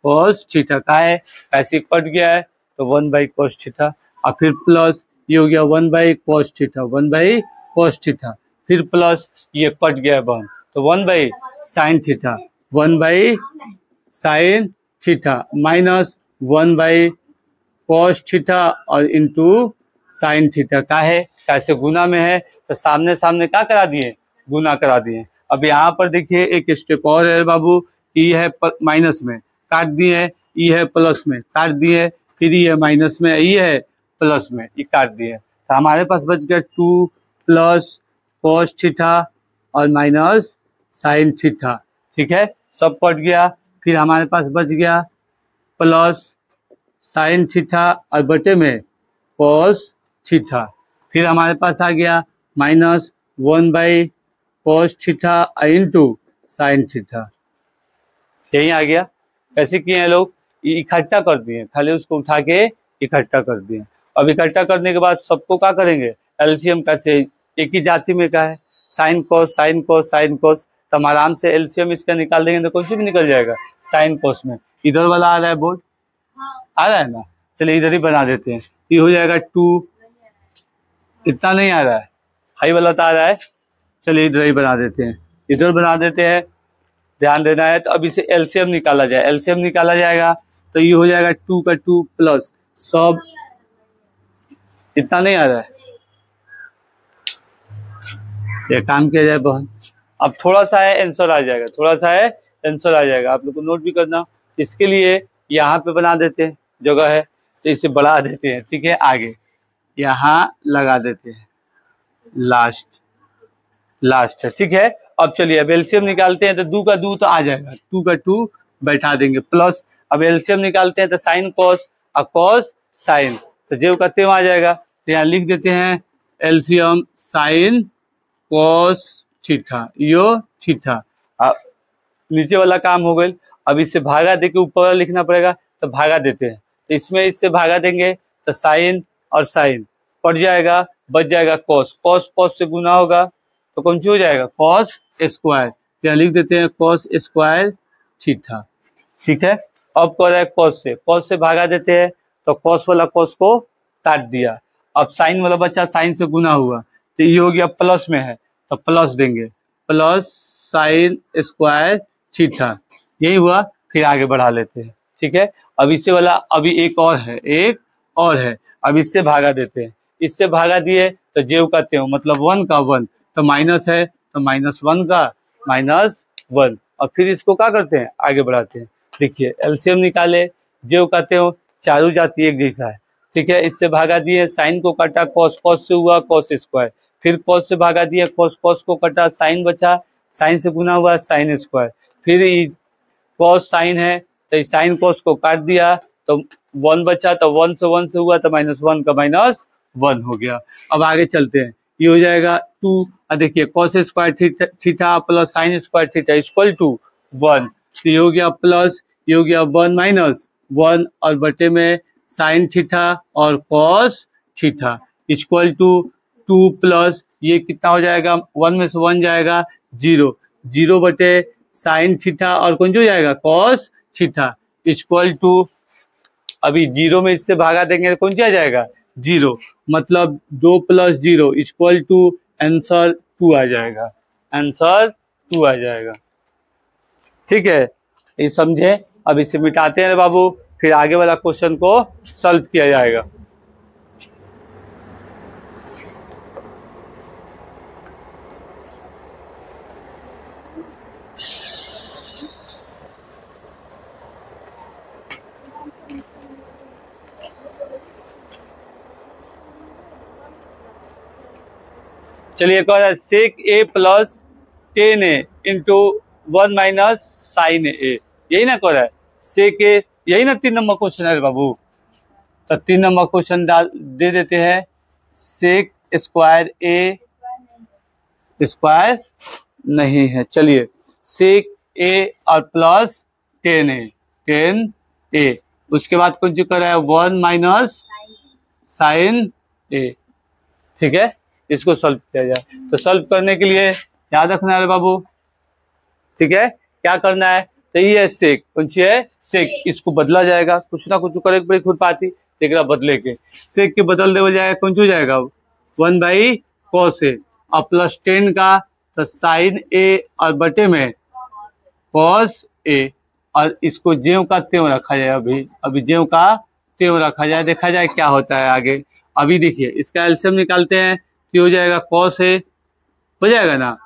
Speaker 1: cos theta काहे ऐसे कट गया है तो 1 बाई कॉस थीटा, और फिर प्लस ये हो गया 1 by cos theta, 1 by cos theta, फिर प्लस ये कट गया 1 तो 1 by sine theta, 1 by sine theta minus 1 by cos theta और इंटू साइन थीटा का है, कैसे गुना में है तो सामने सामने क्या करा दिए, गुना करा दिए। अब यहाँ पर देखिए एक स्टेप और है बाबू, ई है माइनस में काट दिए, ई है प्लस में काट दिए, फिर ई है माइनस में, ई है प्लस में, ये काट दिए तो हमारे पास बच गया 2 प्लस cos थीटा और माइनस साइन थीटा। ठीक है, सब कट गया, फिर हमारे पास बच गया प्लस साइन थीटा और बटे में cos थीटा, फिर हमारे पास आ गया minus 1 by cos theta into sine theta. यही आ गया। कैसे किए हैं लोग, इकट्ठा कर दिए, खाली उसको उठा के इकट्ठा कर दिए। अब इकट्ठा करने के बाद सबको क्या करेंगे, एलसीएम कैसे, एक ही जाति में का है, sine cos sine cos sine cos, तो हम आराम से एलसीएम इसका निकाल देंगे तो कुछ भी निकल जाएगा साइन कोस में। इधर वाला आ रहा है बोर्ड, आ रहा है ना, चलिए इधर ही बना देते हैं, ये हो जाएगा 2, इतना नहीं आ रहा है, हाई वाला तो आ रहा है, चलिए इधर ही बना देते हैं, इधर बना देते हैं, ध्यान देना है। तो अब इसे एलसीएम निकाला जाए, एलसीएम निकाला जाएगा तो ये हो जाएगा 2 का 2 प्लस सब, इतना नहीं आ रहा है, ये काम किया जाए बहुत। अब थोड़ा सा है आंसर आ जाएगा, थोड़ा सा है आंसर आ जाएगा, आप लोग को नोट भी करना। इसके लिए यहाँ पे बना देते हैं, जगह है तो इसे बढ़ा देते हैं, ठीक है, आगे यहाँ लगा देते हैं, लास्ट है, ठीक है। अब चलिए अब एलसीएम निकालते हैं तो 2 का 2 तो आ जाएगा, 2 का 2 बैठा देंगे प्लस, अब एलसीएम निकालते हैं तो साइन कॉस और कॉस साइन, तो जो कहते हैं आ जाएगा, तो यहाँ लिख देते हैं एलसीएम साइन कॉस थीटा, यो थीटा। नीचे वाला काम हो गया। अब इससे भागा देके ऊपर वाला लिखना पड़ेगा, तो भागा देते हैं, तो इसमें इससे भागा देंगे तो साइन और साइन पड़ जाएगा, बच जाएगा कॉस, कॉस कॉस से गुना होगा तो कौन सी हो जाएगा, कॉस स्क्वायर, यहाँ लिख देते हैं कॉस स्क्वायर थीटा, ठीक है। अब कर रहा है कॉस से भागा देते हैं तो कॉस वाला कॉस को काट दिया, अब साइन वाला बच्चा साइन से गुना हुआ तो ये हो गया प्लस में है तो प्लस देंगे, प्लस साइन स्क्वायर थीटा, यही हुआ, फिर आगे बढ़ा लेते हैं, ठीक है। अब इससे वाला अभी एक और है, अब इससे भागा देते हैं, इससे भागा दिए तो जेव कहते हो मतलब 1 का 1 तो माइनस है तो -1 का -1, और फिर इसको क्या करते हैं, आगे बढ़ाते हैं। देखिए एलसीएम निकाले, जेव कहते हो चारों जाति एक जैसा है, ठीक है। इससे भागा दिए, साइन को काटा, कॉस कॉस से हुआ कॉस स्क्वायर, फिर कॉस से भागा दिया, कॉस कॉस को काटा, साइन बचा, साइन से गुना हुआ साइन स्क्वायर, फिर कॉस साइन है तो साइन कॉस को काट दिया तो 1 बचा, तो 1 से हुआ तो -1 का -1 हो गया। अब आगे चलते हैं, ये हो जाएगा 2, देखिए cos square theta plus sine square theta equal to 1, तो ये हो गया प्लस, ये हो गया 1 - 1 और बटे में साइन थीटा और cos theta equal to 2 plus ये कितना हो जाएगा, 1 में से 1 जाएगा 0 बटे साइन थीटा और कौन जो जाएगा कॉस थीटा इक्वल टू, अभी 0 में इससे भागा देंगे कौन सा जाएगा 0, मतलब 2 + 0 इक्वल टू आंसर 2 आ जाएगा, आंसर 2 आ जाएगा, ठीक है। ये समझे। अब इसे मिटाते हैं बाबू, फिर आगे वाला क्वेश्चन को सॉल्व किया जाएगा। चलिए कह रहा है सेक ए प्लस 10a इंटू 1 - साइन ए, यही ना कह रहा है सेक ए, यही ना 3 नंबर क्वेश्चन है बाबू, तो 3 नंबर क्वेश्चन दे देते हैं, सेक स्क्वायर ए स्क्वायर नहीं है, चलिए सेक ए और प्लस 10a, उसके बाद कुछ जो कर रहा है 1 - साइन ए, ठीक है। इसको सॉल्व किया जाए, तो सॉल्व करने के लिए याद रखना है बाबू, ठीक है। क्या करना है, तो ये है सेक, कौन सी है सेक, इसको बदला जाएगा, कुछ ना कुछ करे बड़ी खुद पाती, बदले के सेक के बदल दे जाएगा, कौन सी हो जाएगा 1/cos ए और प्लस 10 का तो साइन ए और बटे में कॉस ए, और इसको ज्यों का त्यों रखा जाए। अभी ज्यों का त्यों रखा जाए, देखा जाए क्या होता है आगे। अभी देखिए इसका एलसीएम निकालते हैं तो हो जाएगा कॉस ए, हो जाएगा ना।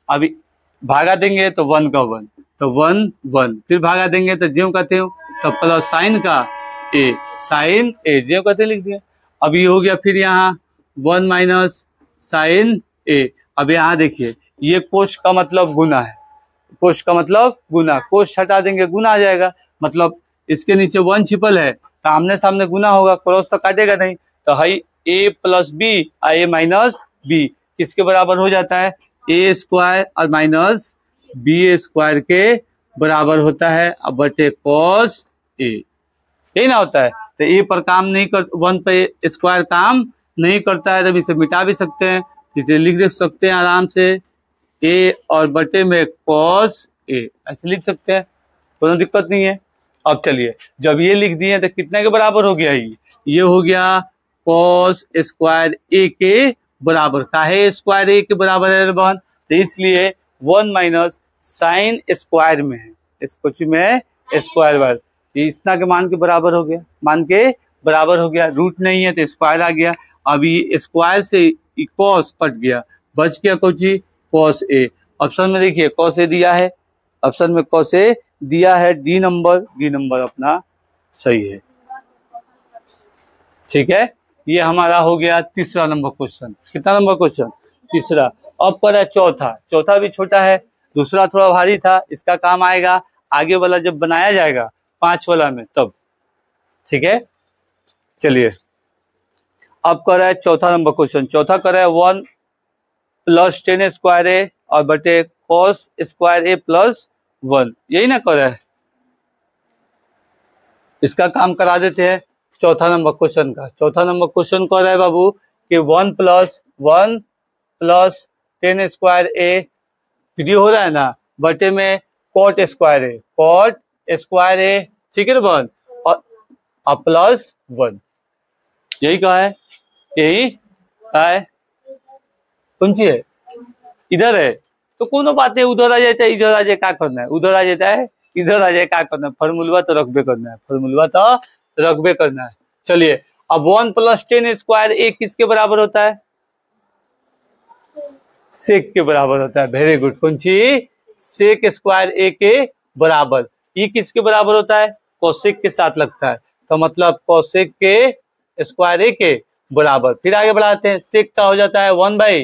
Speaker 1: अभी भागा देंगे तो 1 का 1 तो 1 1, फिर भागा देंगे तो ज्यों का त्यों, तो प्लस साइन का ए, साइन ए ज्यों का त्यों लिख दिया। अभी हो गया फिर यहाँ 1 माइनस साइन ए। अब यहाँ देखिए ये कोश का मतलब गुना है, कोश का मतलब गुना, कोश हटा देंगे गुना आ जाएगा, मतलब इसके नीचे 1 छिपल है तो आमने सामने गुना होगा, क्रॉस तो काटेगा नहीं। तो है ए प्लस बी ए माइनस बी किसके बराबर हो जाता है, ए स्क्वायर और माइनस बी स्क्वायर के बराबर होता है। अब बटे कॉस ए, यही ना होता है। तो ए पर काम नहीं कर, 1 पे स्क्वायर काम नहीं करता है, तब इसे मिटा भी सकते हैं, इसे लिख दे सकते हैं आराम से ए और बटे में कॉस ए, ऐसे लिख सकते हैं, कोई दिक्कत नहीं है। अब चलिए जब ये लिख दिए तो कितने के बराबर हो गया, ये हो गया कॉस स्क्वायर ए के बराबर। काहे स्क्वायर ए के बराबर है बहन, तो इसलिए 1 माइनस साइन स्क्वायर में है, इस कुछ में स्क्वायर बार, इतना के मान के बराबर हो गया, मान के बराबर हो गया। रूट नहीं है तो स्क्वायर आ गया। अभी स्क्वायर से कॉस कट गया, बच गया कुछ कॉस ए। ऑप्शन में देखिए कॉस ए दिया है, ऑप्शन में कॉस ए दिया है, डी नंबर अपना सही है। ठीक है, ये हमारा हो गया तीसरा नंबर क्वेश्चन। कितना नंबर क्वेश्चन, तीसरा। अब पर है चौथा भी छोटा है, दूसरा थोड़ा भारी था, इसका काम आएगा आगे वाला जब बनाया जाएगा 5 वाला में तब। ठीक है, चलिए अब कर रहा है चौथा नंबर क्वेश्चन। चौथा कर रहा है 1 प्लस 10 स्क्वायर ए और बटे कॉस स्क्वायर ए प्लस 1, यही ना कर रहा है। इसका काम करा देते हैं चौथा नंबर क्वेश्चन का। चौथा नंबर क्वेश्चन कर रहा है बाबू कि 1 प्लस 10 स्क्वायर ए, फिर हो रहा है ना, बटे में कॉट स्क्वायर ए, ठीक है ना बहन, और प्लस 1, यही कहा है, यही कहा है। कौन सी है, इधर है तो कोनो बात है, उधर आ जाता है, इधर आ जाए क्या करना है, उधर आ जाता है इधर आ जाए क्या करना है, फॉर्मूला तो रखबे करना है, फॉर्मूला तो रखबे करना है। चलिए अब 1 प्लस 10 स्क्वायर ए किसके बराबर होता है, सेक के बराबर होता है। वेरी गुड, कौन सी, सेक स्क्वायर ए के बराबर। ये किसके बराबर होता है, कोसेक के साथ लगता है, तो मतलब कोसेक के स्क्वायर ए के बराबर। फिर आगे बढ़ाते हैं, सेक का हो जाता है 1 बाई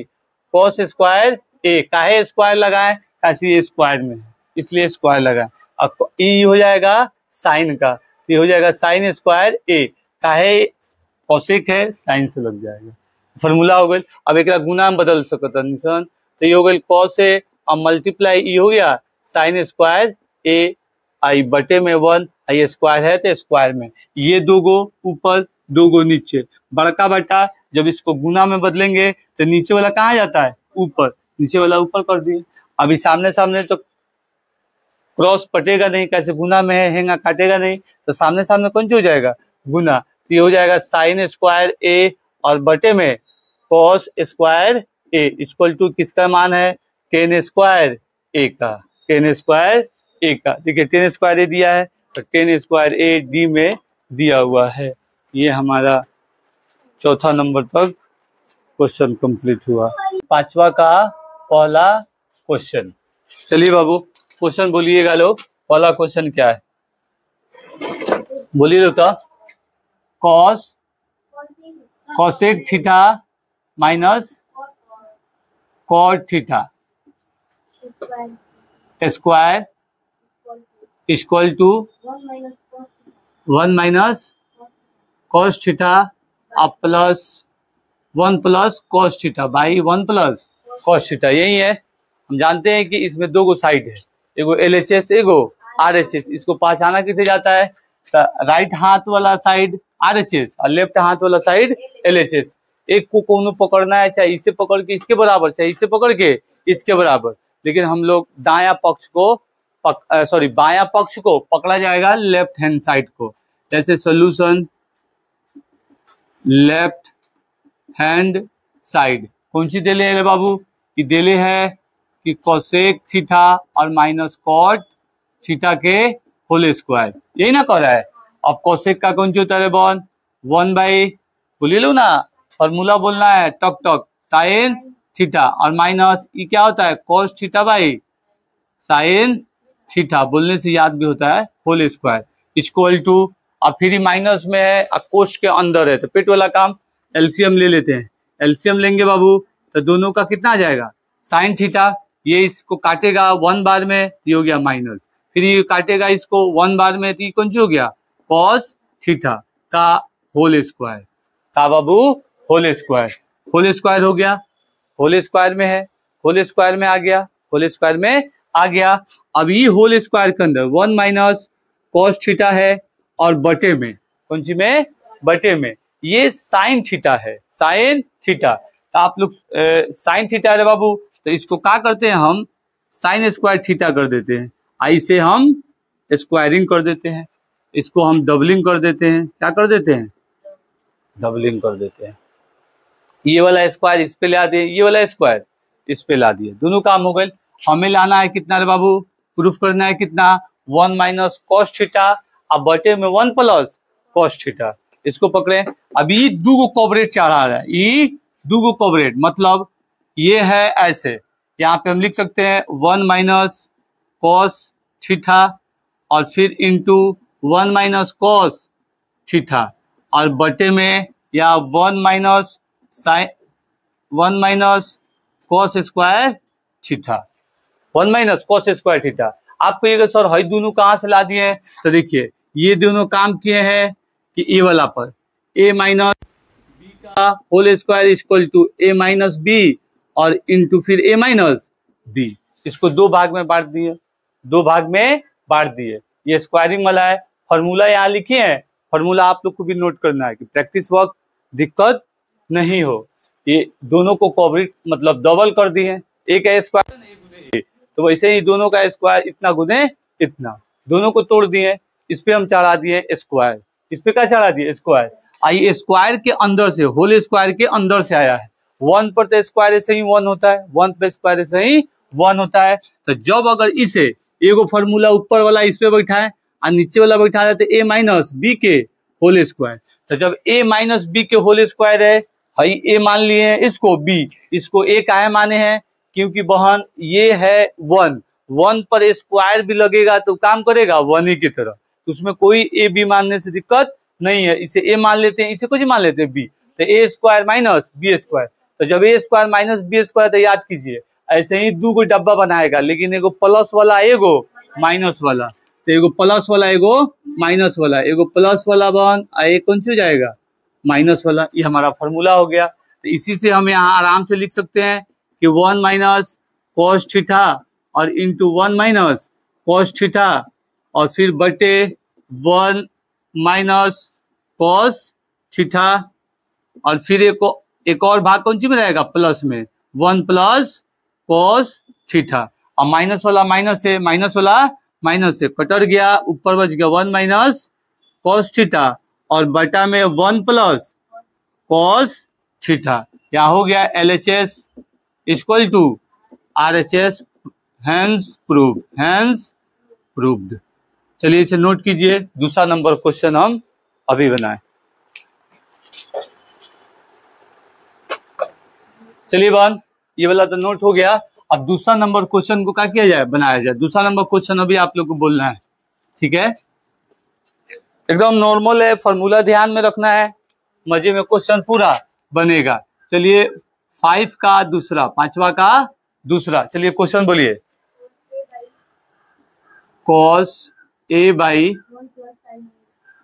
Speaker 1: कॉस स्क्वायर ए। काहे स्क्वायर लगाए, ऐसी स्क्वायर में है इसलिए स्क्वायर लगाए। अब ई हो जाएगा साइन का, ये हो जाएगा साइन स्क्वायर ए, काहे कोसेक है साइन से लग जाएगा, फॉर्मूला हो गई। अब एक गुना में बदल सकता निशान, तो ये हो गई कॉस ए और मल्टीप्लाई ई हो गया साइन स्क्वायर ए, आई बटे में 1, आई स्क्वायर है तो स्क्वायर में, ये 2 गो ऊपर 2 गो नीचे, बड़का बटा जब इसको गुना में बदलेंगे तो नीचे वाला कहाँ जाता है, ऊपर, नीचे वाला ऊपर कर दिए। अभी सामने सामने तो क्रॉस कटेगा नहीं, कैसे गुना में है, हेंगा काटेगा नहीं, तो सामने सामने कौन सी हो जाएगा, गुना, तो ये हो जाएगा साइन स्क्वायर ए और बटे में cos square A equal to किसका मान है, टेन स्क्वायर ए का, टेन स्क्वायर ए का। देखिए 10 स्क्वायर ए दिया है तो 10 स्क्वायर ए डी में दिया हुआ है। ये हमारा चौथा नंबर तक क्वेश्चन कंप्लीट हुआ। 5वां का पहला क्वेश्चन। चलिए बाबू क्वेश्चन बोलिएगा लोग, पहला क्वेश्चन क्या है, बोलिए लोग। तो cosec theta minus cot theta square equal to 1 minus cos theta अब plus 1 plus cos theta by 1 plus cos theta. यही है, हम जानते हैं कि इसमें 2 गो साइड है, एगो LHS एगो RHS। इसको पहचाना किसे जाता है, तो राइट हाथ वाला साइड RHS और लेफ्ट हाथ वाला साइड LHS। एक को कोनो पकड़ना है, चाहे इसे पकड़ के इसके बराबर, चाहे इसे पकड़ के इसके बराबर, लेकिन हम लोग दाया पक्ष को बाया पक्ष को पकड़ा जाएगा लेफ्ट हैंड साइड को। जैसे सोल्यूशन लेफ्ट हैंड साइड कौन सी दे ले बाबू, कि देले है कि कोसेक थीटा और माइनस कॉट थीटा के होल स्क्वायर, यही ना कर रहा है। अब कोसेक का कौन सी होता है बॉन 1/, बोलिए लो ना, फॉर्मूला बोलना है टक टक, साइन थीटा और माइनस ये क्या होता है cos theta by sine theta, बोलने से याद भी होता है होल स्क्वायर इक्वल टू। अब फिर माइनस में है और कोष के अंदर है तो पेट वाला काम, एलसीएम ले लेते हैं। एलसीएम लेंगे बाबू तो दोनों का कितना आ जाएगा साइन थीटा, ये इसको काटेगा 1 बार में ये हो गया माइनस, फिर ये काटेगा इसको 1 बार में तो ये कौन सी हो गया कॉस थीटा का होल स्क्वायर, का बाबू होल स्क्वायर हो गया, होल स्क्वायर में है, होल स्क्वायर में आ गया, होल स्क्वायर में आ गया। अब ये होल स्क्वायर के अंदर 1 माइनस कॉस थीटा है और बटे में कौन सी में बटे में ये साइन थीटा है, साइन थीटा। तो आप लोग साइन थीटा है बाबू, तो इसको क्या करते हैं हम साइन स्क्वायर थीटा कर देते हैं, इसे हम स्क्वायरिंग कर देते हैं, इसको हम डबलिंग कर देते हैं, क्या कर देते हैं डबलिंग कर देते हैं। ये वाला स्क्वायर इस पे ला दिए, ये वाला स्क्वायर इस पे ला दिए, दोनों काम हो गए। हमें लाना है कितना रे बाबू, प्रूफ करना है कितना 1 माइनस कॉस थीटा अब बटे में 1 प्लस कॉस थीटा, इसको पकड़े। अभी दो गो कोऑपरेट चढ़ा रहा है, ये दो गो कोऑपरेट मतलब ये है ऐसे, यहाँ पे हम लिख सकते हैं 1 माइनस कॉस थीटा और फिर इंटू 1 माइनस कॉस थीटा और बटे में या 1 minus sine 1 minus cos square theta, 1 minus cos square theta. आपको ये सर हई दोनों कहाँ से ला दिए हैं, तो देखिए ये दोनों काम किए हैं कि ए वाला पर ए माइनस बी का whole square equal to A minus B और इंटू फिर ए माइनस बी, इसको दो भाग में बांट दिए, दो भाग में बांट दिए। ये स्क्वायरिंग वाला है, फॉर्मूला यहाँ लिखे हैं, फॉर्मूला आप लोग को भी नोट करना है कि प्रैक्टिस वक्त दिक्कत नहीं हो। ये दोनों को कोऑपरेट मतलब डबल कर दिए, एक है स्क्वायर एक गुने ए, तो वैसे ही दोनों का स्क्वायर इतना गुने इतना, दोनों को तोड़ दिए, इस पे हम चढ़ा दिए स्क्वायर, इस पे क्या चढ़ा दिए स्क्वायर। आई स्क्वायर के अंदर से होल स्क्वायर के अंदर से आया है, 1 पर तो स्क्वायर से ही 1 होता है, 1 पे स्क्वायर से ही 1 होता है। तो जब अगर इसे एगो फॉर्मूला ऊपर वाला इस पे बैठा है और नीचे वाला बैठा है तो ए माइनस बी के होल स्क्वायर, तो जब ए माइनस बी के होल स्क्वायर है, हई ए मान लिए हैं इसको बी, इसको ए काहे माने हैं क्योंकि बहन ये है 1, 1 पर स्क्वायर भी लगेगा तो काम करेगा 1 ही की तरह, तो उसमें कोई ए बी मानने से दिक्कत नहीं है, इसे ए मान लेते हैं, इसे कुछ मान लेते हैं बी, तो ए स्क्वायर माइनस बी स्क्वायर। तो जब ए स्क्वायर माइनस बी स्क्वायर तो याद कीजिए ऐसे ही दो गो डब्बा बनाएगा, लेकिन एगो प्लस वाला एगो माइनस वाला, तो एगो प्लस वाला एगो माइनस वाला, एगो प्लस वाला बन एक कौन सी हो जाएगा माइनस वाला, ये हमारा फॉर्मूला हो गया। तो इसी से हम यहाँ आराम से लिख सकते हैं कि 1 माइनस कॉस थीटा और इंटू 1 माइनस कॉस थीटा और फिर बटे 1 माइनस कॉस थीटा और फिर एक और भाग कौन सी में रहेगा प्लस में 1 प्लस कॉस थीटा, और माइनस वाला माइनस से, माइनस वाला माइनस से कटर गया, ऊपर बच गया 1 माइनस कॉस थीटा और बटा में 1 प्लस कॉस थीटा। यहाँ हो गया LHS equal to RHS, hence proved, hence proved. चलिए इसे नोट कीजिए, दूसरा नंबर क्वेश्चन हम अभी बनाए। चलिए बन ये वाला तो नोट हो गया, अब दूसरा नंबर क्वेश्चन को क्या किया जाए बनाया जाए। दूसरा नंबर क्वेश्चन अभी आप लोग को बोलना है, ठीक है, एकदम नॉर्मल है, फॉर्मूला ध्यान में रखना है, मजे में क्वेश्चन पूरा बनेगा। चलिए 5 का दूसरा, 5वां का दूसरा, चलिए क्वेश्चन बोलिए। cos a by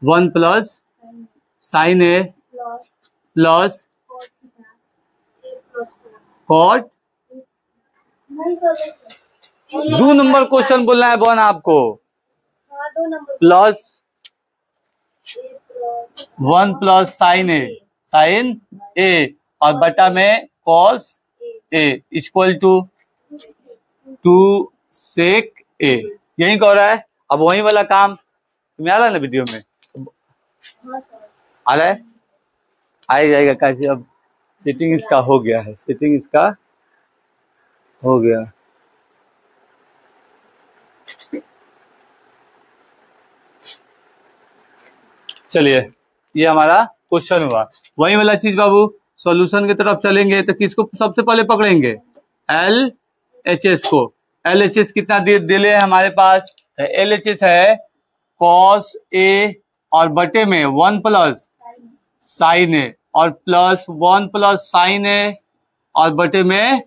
Speaker 1: 1 plus sine A plus cot, 2 number question बोलना है बहन आपको, प्लस 1 प्लस साइन ए और बटा में कॉस ए इक्वल टू 2 सेक ए, यही कह रहा है। अब वही वाला काम तुम्हें आ रहा है ना वीडियो में, आ रहा है, आ जाएगा कैसे। अब सेटिंग इसका हो गया है, सेटिंग इसका हो गया। चलिए ये हमारा क्वेश्चन हुआ। वही वाला चीज बाबू, सॉल्यूशन की तरफ चलेंगे तो किसको सबसे पहले पकड़ेंगे? LHS को। LHS कितना दिले है हमारे पास? LHS है cos A और बटे में 1 प्लस sin A और प्लस 1 प्लस sin A और बटे में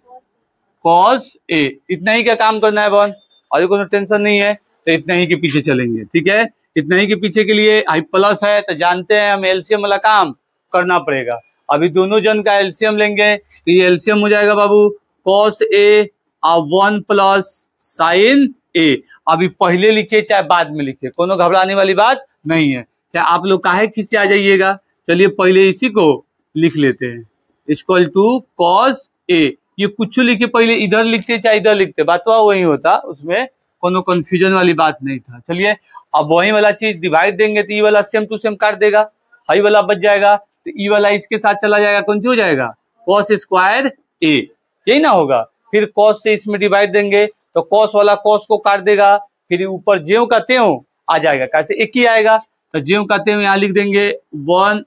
Speaker 1: cos A। इतना ही क्या काम करना है बॉन, और कोई टेंशन नहीं है, तो इतना ही के पीछे चलेंगे। ठीक है, इतना ही के पीछे के लिए आई प्लस है तो जानते हैं हम एलसीएम वाला काम करना पड़ेगा। अभी दोनों जन का एलसीएम लेंगे तो ये एलसीएम हो जाएगा बाबू cos A और 1 प्लस sin A। अभी पहले लिखे चाहे बाद में लिखे, कोनो घबराने वाली बात नहीं है। चाहे आप लोग काहे किससे आ जाइएगा, चलिए पहले इसी को लिख लेते हैं, इक्वल टू cos A। ये कुछ लिखे पहले इधर लिखते चाहे इधर लिखते, बात तो वही होता, उसमें कोनो कंफ्यूजन वाली बात नहीं था। चलिए अब वही वाला चीज डिवाइड देंगे तो ई वाला सेम टू सेम काट देगा, हाई वाला बच जाएगा, तो ई वाला इसके साथ चला जाएगा, कौन सी हो जाएगा? cos स्क्वायर A, यही ना होगा। फिर cos से इसमें डिवाइड देंगे तो cos वाला cos को काट देगा, फिर ऊपर ज्यों का त्यों आ जाएगा, कैसे एक ही आएगा, तो ज्यों का त्यों यहाँ लिख देंगे 1,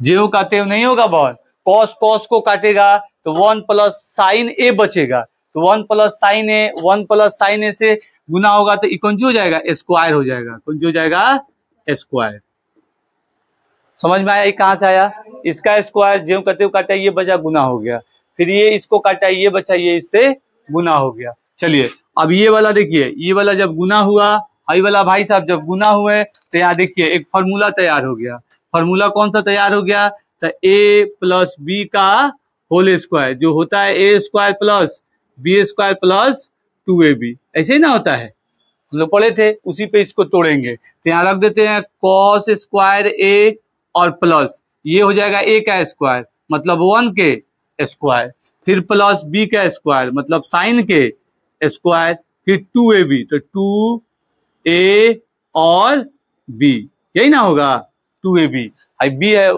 Speaker 1: ज्यों का त्यों नहीं होगा बॉन, cos को काटेगा तो 1 प्लस साइन A बचेगा, तो 1 plus sign A, 1 plus sign A से गुना होगा तो कौन सी हो जाएगा? स्क्वायर हो जाएगा, कौन सी हो जाएगा? स्क्वायर। समझ में आया कहां से आया? इसका स्क्वायर ज्यों करते हुए काटा, ये बचा गुना हो गया, फिर ये इसको काटा, ये बचा, ये इससे गुना हो गया। चलिए अब ये वाला देखिए, ये वाला जब गुना हुआ, हाई वाला भाई साहब जब गुना हुए तो यहाँ देखिए एक फॉर्मूला तैयार हो गया। फॉर्मूला कौन सा तैयार हो गया? तो A प्लस बी का होल स्क्वायर, जो होता है A square plus B square plus 2AB, ऐसे ही ना होता है, हम लोग पढ़े थे, उसी पे इसको तोड़ेंगे। तो यहाँ रख देते हैं cos स्क्वायर A और प्लस ये हो जाएगा A का स्क्वायर मतलब 1 के स्क्वायर, फिर प्लस B का स्क्वायर मतलब साइन के स्क्वायर, फिर 2AB, तो 2A और B, यही ना होगा? 2AB, B है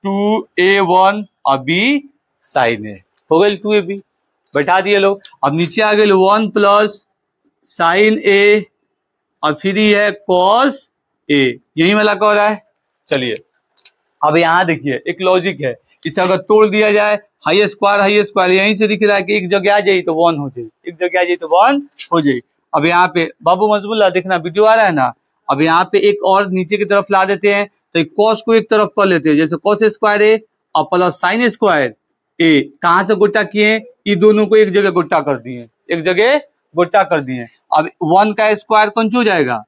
Speaker 1: 2A1 और B साइन A, हो गई 2AB, बैठा दिए लोग। अब नीचे आ गए 1 प्लस साइन A और फिर ये है cos A, यही वाला कह रहा है। चलिए अब यहाँ देखिए एक लॉजिक है, इसे अगर तोड़ दिया जाए, हाई स्क्वायर यहीं से दिख रहा है कि एक जगह आ जाए तो 1 हो जाए, एक जगह आ जाए तो 1 हो जाए। अब यहाँ पे बाबू मजबूल्ला देखना, वीडियो आ रहा है ना, अब यहाँ पे एक और नीचे की तरफ ला देते हैं, तो cos को एक तरफ कर लेते हैं, जैसे cos स्क्वायर A और प्लस साइन स्क्वायर A, कहां से गोटा किए? ये दोनों को एक जगह गोटा कर दिए, एक जगह गोटा कर दिए। अब 1 का स्क्वायर कौन सी हो जाएगा?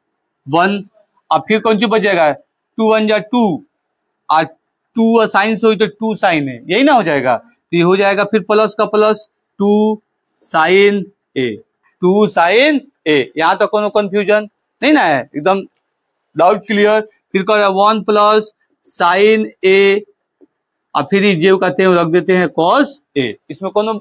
Speaker 1: 1, अब फिर कौन सी बच जाएगा? 2 1 जा 2 और 2 साइन से हुई तो 2 साइन है, यही ना हो जाएगा, तो ये हो जाएगा फिर प्लस का plus 2 sine A, 2 sine A। यहाँ तो कोनो कंफ्यूजन नहीं ना है, एकदम डाउट क्लियर। फिर कर 1 प्लस साइन A और फिर ये कहते हैं रख देते हैं cos A, इसमें कोनो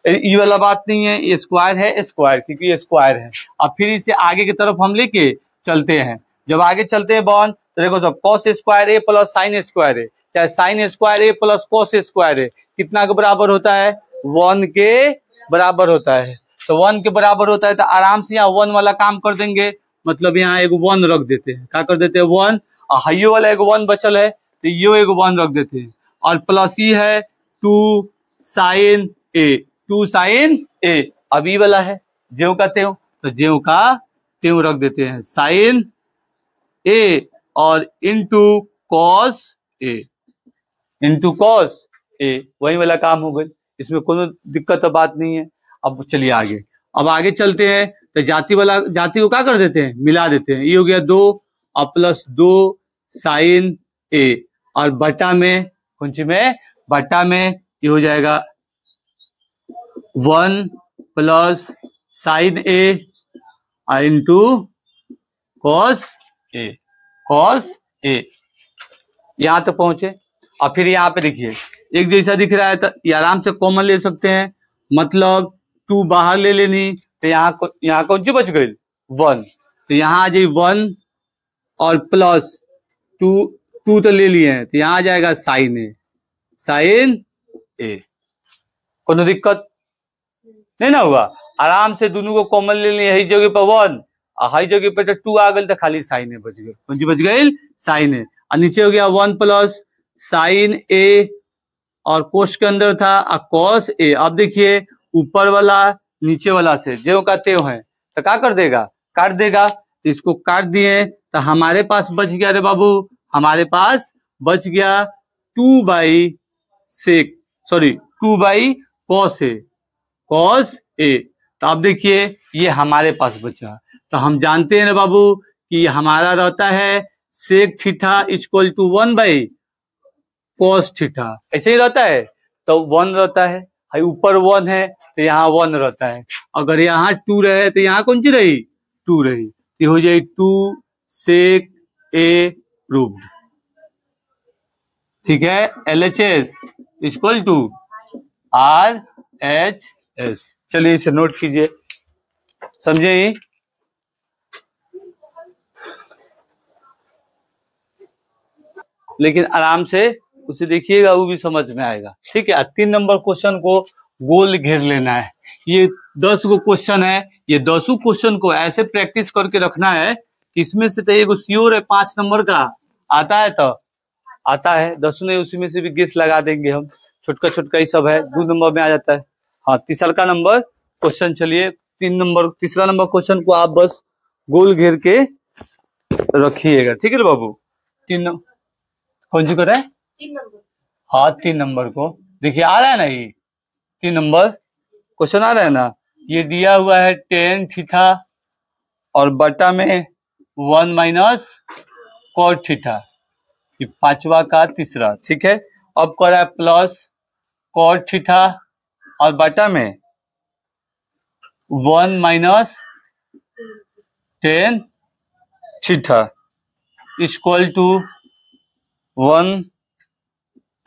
Speaker 1: ई वाला बात नहीं है, ये स्क्वायर है स्क्वायर, क्योंकि ये स्क्वायर है। अब फिर इसे आगे की तरफ हम लेके चलते हैं, जब आगे चलते हैं बॉन तो देखो सब cos square A plus sine square A, चाहे sine square A plus cos square A कितना के बराबर होता है? 1 के बराबर होता है, तो 1 के बराबर होता है तो आराम से यहाँ 1 वाला काम कर देंगे, मतलब यहाँ एक 1 रख देते हैं, क्या कर देते हैं 1, और हाइयो वाला एक 1 बचल है तो यो एक 1 रख देते हैं, और प्लस ही है 2 साइन A, 2 साइन A। अब ई वाला है ज्यों का त्यों, तो ज्यों का त्यों रख देते हैं साइन A और into cos A, into cos A, वही वाला काम हो गई, इसमें कोनो दिक्कत तो बात नहीं है। अब चलिए आगे, अब आगे चलते हैं तो जाति वाला, जाति को क्या कर देते हैं? मिला देते हैं, ये हो गया 2 और प्लस 2 साइन A और बटा में कौन सी में? बटा में ये हो जाएगा 1 प्लस साइन A और into cos A, cos A। यहां तक पहुंचे, और फिर यहाँ पे देखिए एक जैसा दिख रहा है तो ये आराम से कॉमन ले सकते हैं, मतलब 2 बाहर ले लेनी, तो यहाँ कौन सी बच गई? 1, तो यहाँ आ जाए 1 और प्लस 2 तो ले लिए हैं, तो यहाँ आ जाएगा साइन A, साइन A। कोनो दिक्कत? नहीं ना हुआ, आराम से दोनों को कॉमन ले लिए, यही जगह पर 1 और हई जगह पे 2 आ गई तो खाली साइन ए बच गए, कौन सी बच गई, साइन ए, और नीचे हो गया 1 प्लस साइन ए और कोष्ठ के अंदर था कॉस ए। अब देखिए ऊपर वाला नीचे वाला से ज्यों का त्यों है तो क्या कर देगा, काट देगा, तो इसको काट दिए तो हमारे पास बच गया, रे बाबू हमारे पास बच गया 2 by cos A, cos A. तो अब देखिए ये हमारे पास बचा, तो हम जानते हैं रे बाबू कि हमारा रहता है sec theta equal to 1 by cos theta, ऐसे ही रहता है, तो 1 रहता है, ऊपर 1 है तो यहाँ 1 रहता है, अगर यहाँ 2 रहे तो यहाँ कौन सी रही, 2 रही, ये हो जाए 2 सेक ए प्रूव्ड। ठीक है, LHS इक्वल टू RHS। चलिए इसे नोट कीजिए, समझे ही, लेकिन आराम से उसे देखिएगा, वो भी समझ में आएगा। ठीक है, 3 नंबर क्वेश्चन को गोल घेर लेना है। ये 10 गो क्वेश्चन है, ये 10 क्वेश्चन को ऐसे प्रैक्टिस करके रखना है कि इसमें से तो एक श्योर है 5 नंबर का आता है, तो आता है 10 नहीं, उसी में से भी गेस लगा देंगे हम, छोटका छोटका ही सब है, 2 नंबर में आ जाता है। हाँ, तीसरा नंबर क्वेश्चन, चलिए 3 नंबर क्वेश्चन को आप बस गोल घेर के रखिएगा। ठीक है बाबू, 3 नंबर कौन सी कर रहा है, 3 नंबर, हाँ 3 नंबर को देखिए आ रहा है ना, ये 3 नंबर क्वेश्चन आ रहा है ना, ये दिया हुआ है tan थीटा और बटा में 1 माइनस cot थीटा, ये 5वां का तीसरा। ठीक है, अब कर रहा है प्लस cot थीटा और बटा में 1 minus tan theta equal to 1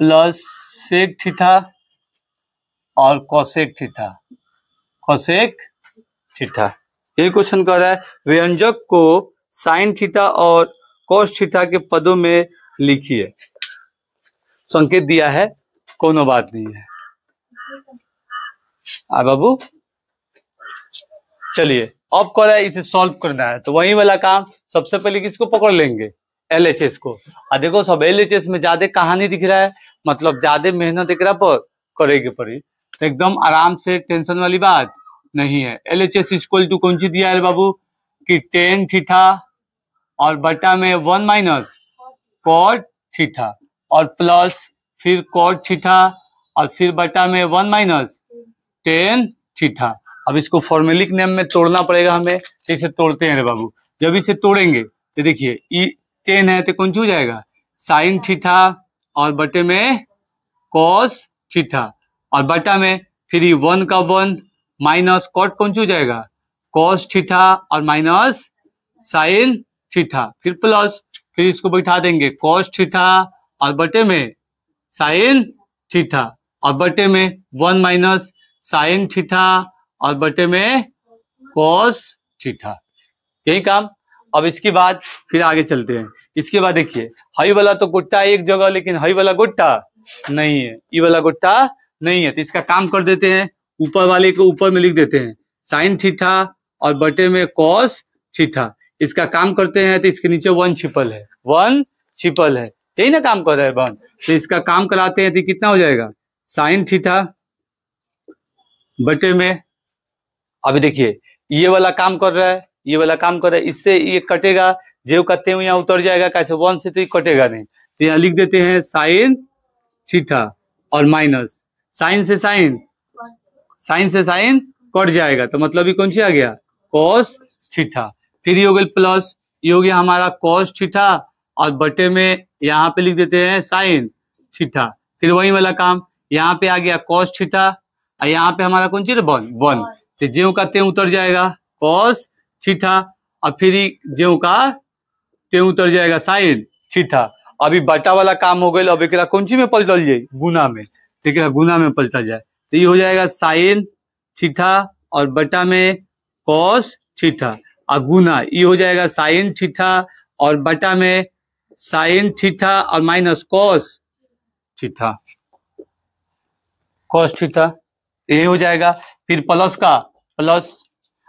Speaker 1: plus sec theta और कोसेक थीटा, कोसेक थीटा। ये क्वेश्चन कर रहा है व्यंजक को साइन थीटा और कोस थीटा के पदों में लिखिए। संकेत दिया है, कोनो बात नहीं है। बाबू चलिए, अब कर रहा है इसे सॉल्व करना है, तो वही वाला काम सबसे पहले किसको पकड़ लेंगे, LHS को। देखो सब LHS में ज्यादा कहानी दिख रहा है, मतलब ज्यादा मेहनत एकरा पर करेगी पड़ी, तो एकदम आराम से, टेंशन वाली बात नहीं है। LHS इक्वल टू कौन सी दिया है बाबू कि tan थीटा और बटा में 1 माइनस cot थीटा और प्लस फिर cot थीटा और फिर बटा में 1 माइनस tan थीटा। अब इसको फॉर्मेलिक नेम में तोड़ना पड़ेगा हमें, तो इसे तोड़ते हैं रे बाबू। जब इसे तोड़ेंगे तो देखिए 10 है तो कौन सी हो जाएगा साइन थीटा और बटे में कॉस थीटा और बटा में फिर 1 का 1 माइनस कॉट कौन सी हो जाएगा कॉस थीटा और माइनस साइन थीटा, फिर प्लस, फिर इसको बैठा देंगे कॉस थीटा और बटे में साइन थीटा और बटे में 1 माइनस साइन थीटा और बटे में कॉस थीटा, यही काम। अब इसके बाद फिर आगे चलते हैं। इसके बाद देखिए हई वाला तो गुट्टा एक जगह, लेकिन हई वाला गुट्टा नहीं है, ये वाला गुट्टा नहीं है, तो इसका काम कर देते हैं, ऊपर वाले को ऊपर में लिख देते हैं साइन थीटा और बटे में कॉस थीटा। इसका काम करते हैं तो इसके नीचे 1 छिपल है, 1 छिपल है, यही ना काम कर रहा है 1, तो इसका काम कराते हैं तो कितना हो जाएगा साइन थीटा बटे में, अभी देखिए ये वाला काम कर रहा है, ये वाला काम कर रहा है, इससे ये कटेगा, जेव कटते हुए यहाँ उतर जाएगा, कैसे 1 से तो ये कटेगा नहीं, तो यहाँ लिख देते हैं साइन थीटा और माइनस साइन से साइन कट जाएगा, तो मतलब ये कौन सी आ गया कॉस थीटा, फिर ये हो गया प्लस, ये हो गया हमारा कॉस थीटा और बटे में यहाँ पे लिख देते हैं साइन थीटा, फिर वही वाला काम, यहाँ पे आ गया कॉस थीटा और यहाँ पे हमारा कौन सी 1, तो ज्यों का त्यों उतर जाएगा कॉस थीटा और फिर ज्यों का त्यों उतर जाएगा साइन थीटा। अभी बटा वाला काम हो गया, अब एक कौन सी में पलटल जाए गुना में, एक गुना में पलटल जाए, तो ये हो जाएगा साइन थीटा और बटा में कॉस थीटा और गुना ये हो जाएगा साइन थीटा और बटा में साइन थीटा और माइनस कॉस थीटा, यही हो जाएगा। फिर प्लस का प्लस,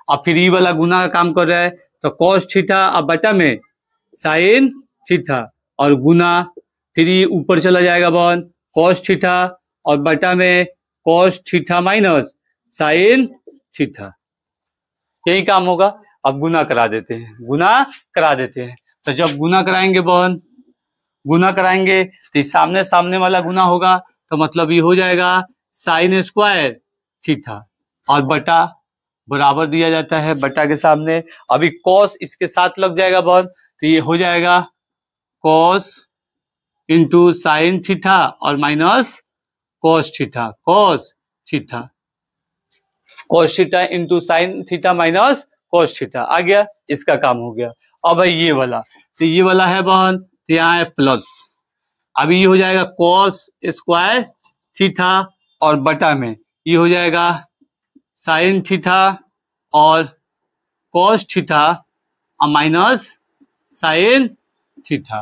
Speaker 1: अब फिर ई वाला गुना का काम कर रहा है तो कॉस थीटा अब बटा में साइन थीटा और गुना, फिर ये ऊपर चला जाएगा बन कॉस थीटा और बटा में cos theta minus sine theta, यही काम होगा। अब गुना करा देते हैं, गुना करा देते हैं। तो जब गुना कराएंगे बहन, गुना कराएंगे तो सामने सामने वाला गुना होगा तो मतलब ये हो जाएगा साइन स्क्वायर थीटा और बटा बराबर दिया जाता है बटा के सामने। अभी कॉस इसके साथ लग जाएगा बहन तो ये हो जाएगा कॉस इंटू साइन थीटा और minus cos theta, cos theta, cos theta into sine theta minus cos theta आ गया, इसका काम हो गया। अब है ये वाला, तो ये वाला है बहन तो यहाँ है प्लस, अभी ये हो जाएगा कॉस स्क्वायर थीटा और बटा में ये हो जाएगा साइन थीटा और कॉस थीटा और minus sine theta,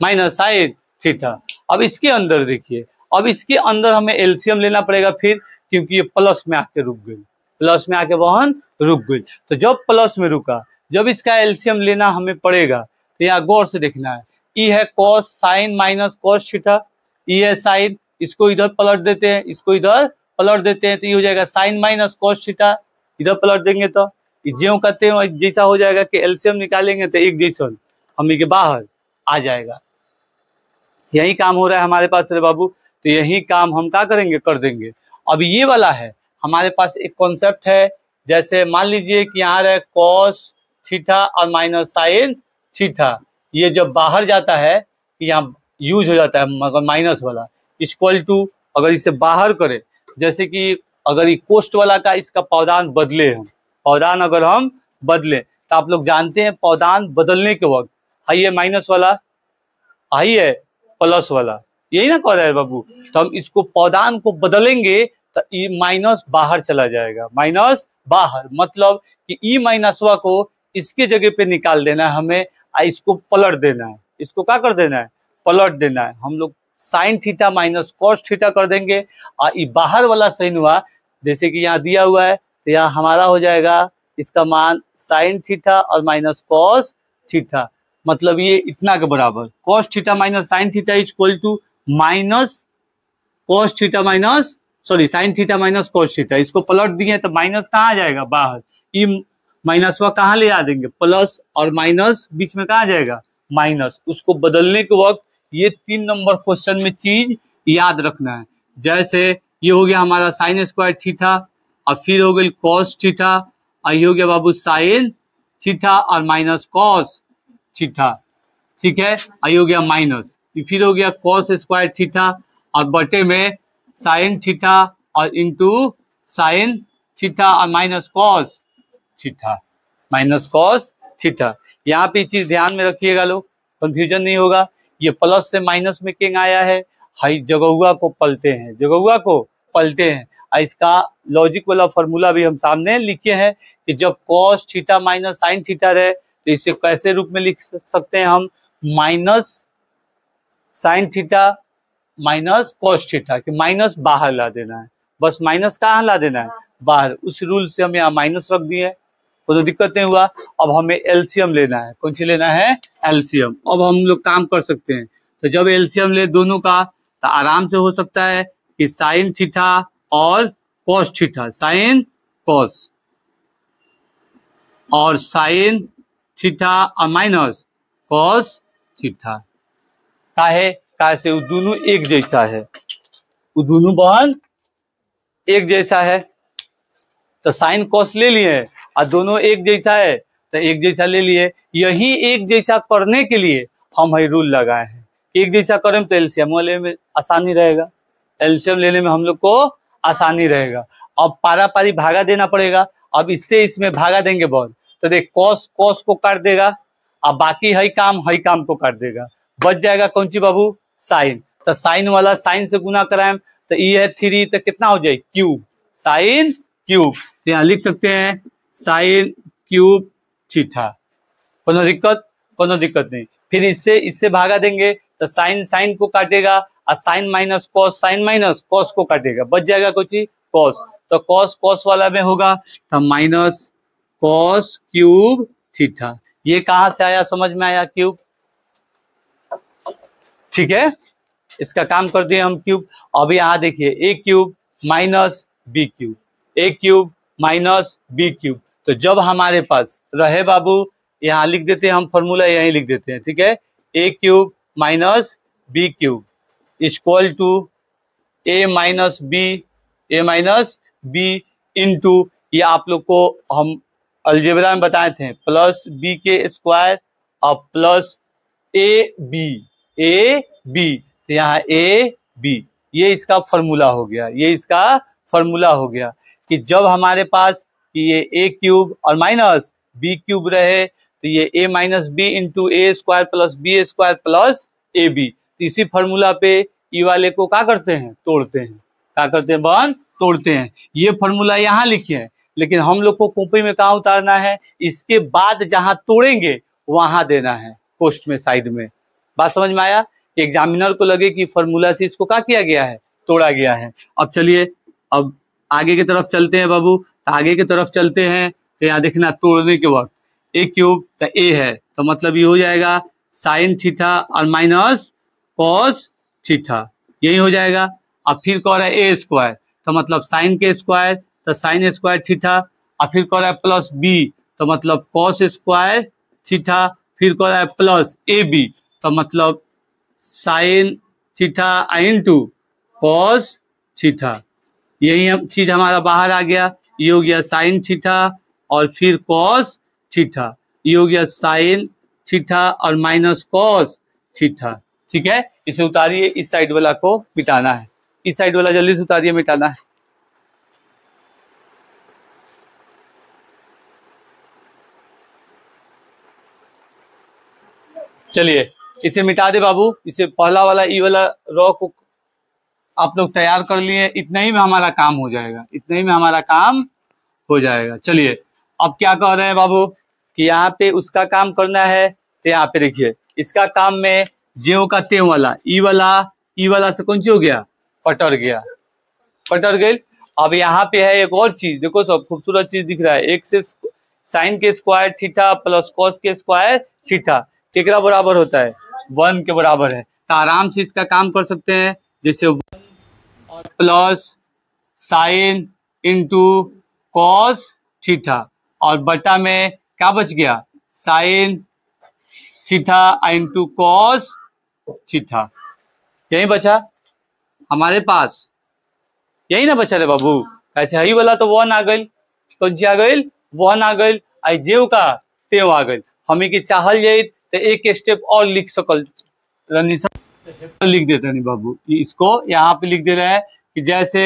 Speaker 1: minus sine theta. अब इसके अंदर देखिए, अब इसके अंदर हमें एलसीएम लेना पड़ेगा फिर, क्योंकि ये प्लस में आके रुक गई, प्लस में आके बहन रुक गई। तो जब प्लस में रुका, जब इसका एलसीएम लेना हमें पड़ेगा तो यहाँ गौर से देखना है। ई है cos sine minus cos theta, ई है साइन, इसको इधर पलट देते हैं, इसको इधर पलट देते हैं तो ये हो जाएगा साइन माइनस कॉस थीटा, इधर पलट देंगे तो ज्यों कहते हैं जैसा हो जाएगा कि एलसीएम निकालेंगे तो एक जैसा हम के बाहर आ जाएगा। यही काम हो रहा है हमारे पास रे बाबू, तो यही काम हम क्या करेंगे, कर देंगे। अब ये वाला है हमारे पास एक कॉन्सेप्ट है, जैसे मान लीजिए कि यहाँ रहे कॉस थीटा और माइनस साइन थीटा, ये जब बाहर जाता है यहाँ यूज हो जाता है मगर माइनस वाला इक्वल टू, अगर इसे बाहर करे, जैसे कि अगर ये कोष्ट वाला का इसका पौधान बदले, हम पौधान अगर हम बदले तो आप लोग जानते हैं पौधान बदलने के वक्त हाई है माइनस वाला, हाई है प्लस वाला, यही ना कह रहा है बाबू। तो हम इसको पौधान को बदलेंगे तो ई माइनस बाहर चला जाएगा, माइनस बाहर, मतलब कि ई माइनसवा को इसके जगह पे निकाल देना है हमें, इसको पलट देना है, इसको क्या कर देना है, पलट देना है। हम लोग sign theta minus cos theta कर देंगे और ये बाहर वाला साइन हुआ, जैसे कि यहाँ दिया हुआ है तो यहाँ हमारा हो जाएगा इसका मान साइन थीटा और माइनस कॉस थीटा, मतलब ये इतना के बराबर cos theta minus sine theta is equal to minus cos theta minus sorry sine theta minus cos theta, इसको पलट दिए तो माइनस कहाँ जाएगा बाहर, ई माइनस वा कहाँ ले आ देंगे, प्लस और माइनस बीच में कहाँ जाएगा माइनस। उसको बदलने के वक्त ये 3 नंबर क्वेश्चन में चीज याद रखना है। जैसे ये हो गया हमारा साइन स्क्वायर थीटा और फिर हो गई कॉस थीटा और ये हो गया बाबू साइन थीटा और माइनस कॉस थीटा, ठीक है, और ये हो गया माइनस, फिर हो गया कॉस स्क्वायर थीटा और बटे में साइन थीटा और इंटू साइन थीटा और minus cos theta, minus cos theta. यहाँ पे चीज ध्यान में रखिएगा लोग, कंफ्यूजन नहीं होगा। ये प्लस से माइनस में किंग आया है, हाई जगहुआ को पलटे हैं, जगहुआ को पलटे हैं। इसका लॉजिक वाला फॉर्मूला भी हम सामने लिखे हैं कि जब cos theta minus sine theta रहे तो इसे कैसे रूप में लिख सकते हैं हम, minus sine theta minus cos theta, कि माइनस बाहर ला देना है, बस माइनस कहाँ ला देना है बाहर। उस रूल से हम यहाँ माइनस रख दिए, कोई दिक्कत नहीं हुआ। अब हमें एलसीएम लेना है, कौन सी लेना है, एलसीएम। अब हम लोग काम कर सकते हैं, तो जब एलसीएम ले दोनों का तो आराम से हो सकता है कि साइन थीटा और कॉस थीटा, साइन कॉस और साइन थीटा और माइनस कॉस थीटा, काहे से वो दोनों एक जैसा है, वो दोनों बहन एक जैसा है, तो साइन कॉस ले लिए और दोनों एक जैसा है तो एक जैसा ले लिए। यही एक जैसा करने के लिए हम ये रूल लगाए हैं, एक जैसा करें तो एलसीएम लेने में आसानी रहेगा, एलसीएम लेने में हम लोग को आसानी रहेगा। अब पारा पारी भागा देना पड़ेगा, अब इससे इसमें भागा देंगे बहुत, तो देख कॉस कॉस को काट देगा और बाकी हई काम को काट देगा, बच जाएगा कौन सी बाबू, साइन। तो साइन वाला साइन से गुना कराएं तो ई है 3, तो कितना हो जाए क्यूब, साइन क्यूब। तो यहाँ लिख सकते हैं साइन क्यूब थीटा, कोनो दिक्कत नहीं। फिर इससे भागा देंगे तो साइन साइन को काटेगा और साइन माइनस कॉस को काटेगा, बच जाएगा कुछ कॉस, तो कॉस कॉस वाला में होगा तो माइनस कॉस क्यूब थीटा। ये कहां से आया, समझ में आया, क्यूब। ठीक है, इसका काम कर दिए हम क्यूब। अब यहाँ देखिए ए क्यूब माइनस बी क्यूब, ए क्यूब माइनस बी क्यूब। तो जब हमारे पास रहे बाबू, यहाँ लिख देते हैं हम फॉर्मूला, यहीं लिख देते हैं, ठीक है। A cube minus B cube equal to A minus B into, ये आप लोग को हम अलजेब्रा में बताए थे, प्लस बी के स्क्वायर और प्लस ए बी, तो यहाँ ए बी, ये इसका फॉर्मूला हो गया, ये इसका फॉर्मूला हो गया कि जब हमारे पास कि ये ए क्यूब और माइनस बी क्यूब रहे तो ये A minus B into A square plus B square plus A B. इसी फॉर्मूला पे ई वाले को क्या करते हैं, तोड़ते हैं, क्या करते हैं बहन, तोड़ते हैं। ये फॉर्मूला यहाँ लिखे हैं, लेकिन हम लोग को कॉपी में कहाँ उतारना है, इसके बाद जहां तोड़ेंगे वहां देना है, पोस्ट में साइड में। बात समझ में आया। एग्जामिनर को लगे कि फॉर्मूला से इसको क्या किया गया है, तोड़ा गया है। अब चलिए अब आगे की तरफ चलते हैं बाबू, तो आगे की तरफ चलते हैं तो यहाँ देखना तोड़ने के वक्त ए क्यूब तो ए है, तो मतलब ये हो जाएगा साइन थीटा और माइनस कॉस थीटा, यही हो जाएगा। अब फिर कह रहा है ए स्क्वायर, तो मतलब साइन के स्क्वायर तो साइन स्क्वायर थीटा, और फिर कह रहा है प्लस बी तो मतलब कॉस स्क्वायर थीटा, फिर कह रहा है प्लस ए बी तो मतलब sine theta into cos theta, यही चीज हमारा बाहर आ गया। ये हो गया साइन थीटा और फिर कॉस थीटा, ये हो गया साइन थीटा और माइनस कॉस थीटा। ठीक है, इसे उतारिए, इस साइड वाला को मिटाना है, इस साइड वाला जल्दी से उतारिए, मिटाना है। चलिए इसे मिटा दे बाबू, इसे पहला वाला ई वाला रॉ को आप लोग तैयार कर लिए, इतना ही में हमारा काम हो जाएगा, इतना ही में हमारा काम हो जाएगा। चलिए अब क्या कह रहे हैं बाबू कि यहाँ पे उसका काम करना है, तो यहाँ पे देखिए इसका काम में ज्यों का त्यों वाला ई वाला से कौन सी हो गया, पटर गया, पटर गई। अब यहाँ पे है एक और चीज, देखो सब खूबसूरत चीज दिख रहा है, एक से साइन के स्क्वायर थीटा प्लस कॉस के स्क्वायर थीटा केकरा बराबर होता है, 1 के बराबर है। तो आराम से इसका काम कर सकते हैं, जैसे 1 और plus sine into cos theta और बटा में क्या बच गया, sine theta into cos theta, यही बचा हमारे पास, यही ना बचा रे बाबू। ऐसे हई वाला तो 1 आ गई, कौन सी आ गई, 1 आ गई, आई जेव का तेव आ गई। हमें की चाहल जाए तो एक स्टेप और लिख सकल लिख देते नहीं बाबू, इसको यहाँ पे लिख दे रहे हैं कि जैसे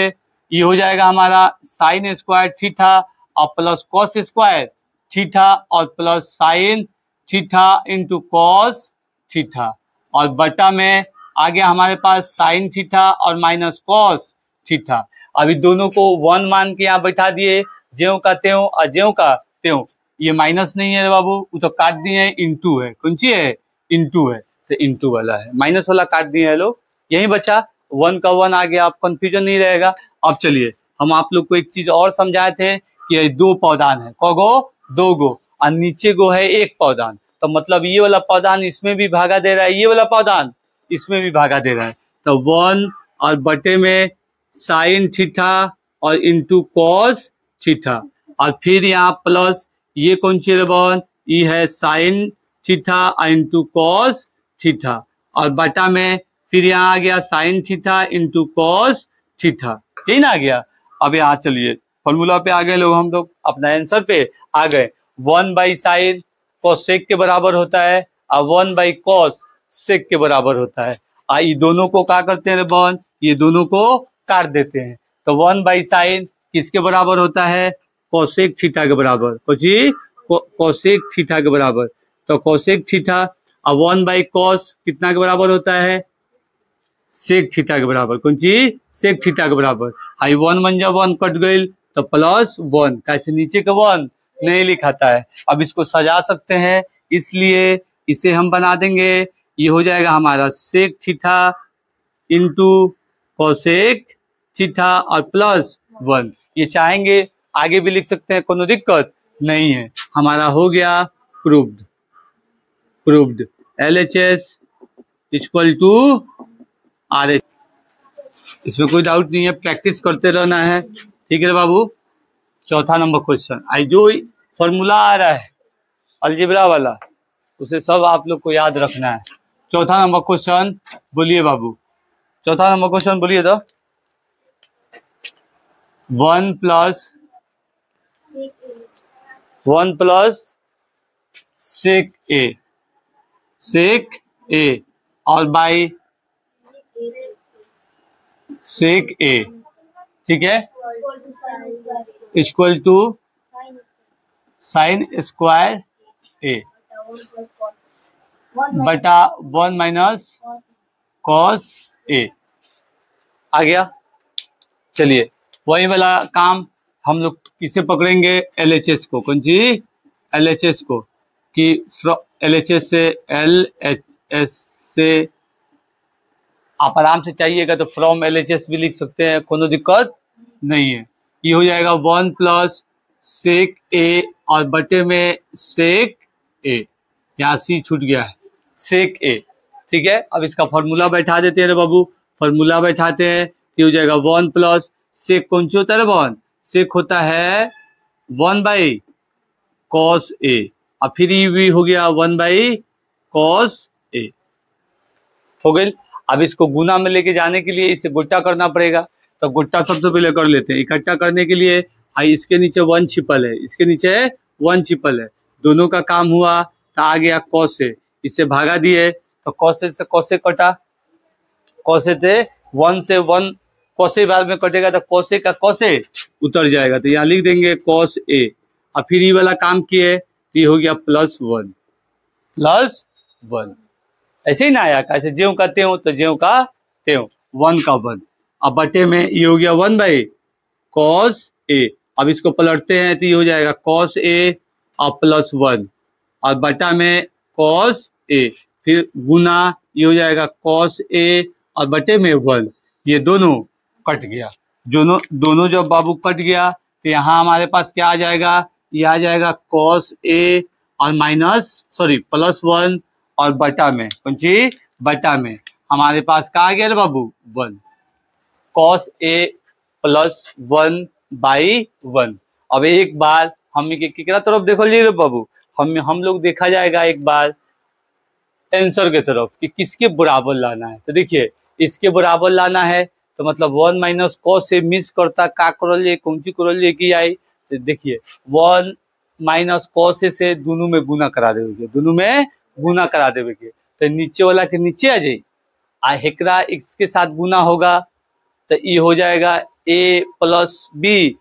Speaker 1: ये हो जाएगा हमारा साइन स्क्वायर थीटा और प्लस कॉस स्क्वायर थीटा और plus sine theta into cos theta और बटा में आ गया हमारे पास साइन थीटा और माइनस कॉस थीटा। अभी दोनों को 1 मान के यहाँ बैठा दिए, ज्यों का त्यों और ज्यों का त्यों। ये माइनस नहीं है बाबू, वो तो काट दिए हैं, इंटू है, कौन सी है, इंटू है, तो इंटू वाला है, माइनस वाला काट दिए हैं लोग, यही बचा 1 का 1 आ गया, आप कंफ्यूजन नहीं रहेगा। अब चलिए हम आप लोग को एक चीज और समझाए थे कि ये 2 पौधान है, कगो 2 गो और नीचे गो है 1 पौधान, तो मतलब ये वाला पौधान इसमें भी भागा दे रहा है, ये वाला पौधान इसमें भी भागा दे रहा है, तो 1 और बटे में साइन थीटा और इंटू कॉस थीटा और फिर यहाँ प्लस ये कौन सी बन, ये है sine theta into cos theta और बटा में फिर यहाँ आ गया sine theta into cos theta, यही ना आ गया। अब यहाँ चलिए फॉर्मूला पे आ गए लोग, हम लोग अपना आंसर पे आ गए। 1 बाई साइन कोसेक के बराबर होता है और 1 बाई कॉस सेक के बराबर होता है। ये दोनों को क्या करते हैं बहन, ये दोनों को काट देते हैं, तो 1 बाई साइन किसके बराबर होता है, कोसेक थीटा के बराबर, कोसेक थीटा के बराबर, तो कोसेक थीटा और 1 बाई कॉस कितना के बराबर होता है, सेक थीटा के बराबर, कौन सी, सेक थीटा के बराबर। आई 1 मंजा 1 कट गई तो प्लस 1, कैसे नीचे का 1 नहीं लिखाता है। अब इसको सजा सकते हैं, इसलिए इसे हम बना देंगे, ये हो जाएगा हमारा sec theta into cosec theta और प्लस 1। ये चाहेंगे आगे भी लिख सकते हैं, कोनो दिक्कत नहीं है। हमारा हो गया proved LHS equal to RH। इसमें कोई डाउट नहीं है, प्रैक्टिस करते रहना है, ठीक है बाबू। चौथा नंबर क्वेश्चन, आई जो फॉर्मूला आ रहा है अलजेब्रा वाला, उसे सब आप लोग को याद रखना है। चौथा नंबर क्वेश्चन बोलिए बाबू, चौथा नंबर क्वेश्चन बोलिए तो। 1 प्लस सेक ए और बाई सेक ए, ठीक है, इक्वल टू साइन स्क्वायर ए बटा 1 माइनस कॉस ए। आ गया। चलिए वही वाला काम हम लोग किसे पकड़ेंगे, LHS को। कौन सी? LHS को, कि LHS से LHS से आप आराम से चाहिएगा तो फ्रॉम LHS भी लिख सकते हैं, कोनो दिक्कत नहीं है। ये हो जाएगा 1 प्लस सेक ए और बटे में सेक ए, यहाँ सी छूट गया है, सेक ए, ठीक है। अब इसका फॉर्मूला बैठा देते हैं रे बाबू, फॉर्मूला बैठाते हैं, ये हो जाएगा 1 प्लस सेक कौन सी होता है रे बहन, सेक होता है 1 बाई कॉस ए, और फिर ये भी हो गया 1 बाई कॉस ए, हो गई। अब इसको गुना में लेके जाने के लिए इसे गुट्टा करना पड़ेगा, तो गुट्टा सबसे पहले कर लेते हैं। इकट्ठा करने के लिए इसके नीचे 1 छिपल है, इसके नीचे 1 छिपल है, दोनों का काम हुआ तो आ गया कॉस ए, इससे भागा दिए तो कॉस ए से कॉस ए कटा, कॉस ए थे 1 से 1 कॉस ए बाद में कटेगा तो कॉस ए का कॉस ए उतर जाएगा, तो यहाँ लिख देंगे कॉस ए, और फिर ये वाला काम किए तो ये हो गया +1 +1। ऐसे ही ना आया, कैसे ज्यों का त्यों तो ज्यों का त्यों 1 का 1, अब बटे में ये हो गया 1 बाई कॉस ए। अब इसको पलटते हैं तो ये हो जाएगा कॉस ए और +1 और बटा में कॉस ए, फिर गुना ये हो जाएगा कॉस ए और बटे में 1, ये दोनों कट गया। दोनों जब बाबू कट गया तो यहाँ हमारे पास क्या आ जाएगा, ये आ जाएगा कॉस ए और +1 और बटा में कौन सी, बटा में हमारे पास क्या आ गया रे बाबू 1, कॉस ए +1 बाई 1। अब एक बार हम केकरा तरफ देखो रे बाबू, हम लोग देखा जाएगा एक बार आंसर के तरफ कि किसके बराबर लाना है। तो देखिए इसके बराबर लाना है तो मतलब 1 माइनस कॉस से मिस करता का करल कौन सी करल की आई, तो देखिए 1 माइनस कॉस से दोनों में गुना करा देवे, दोनों में गुना करा देवे के, तो नीचे वाला के नीचे आ जाए, हेकरा इसके साथ गुना होगा तो ये हो जाएगा a plus B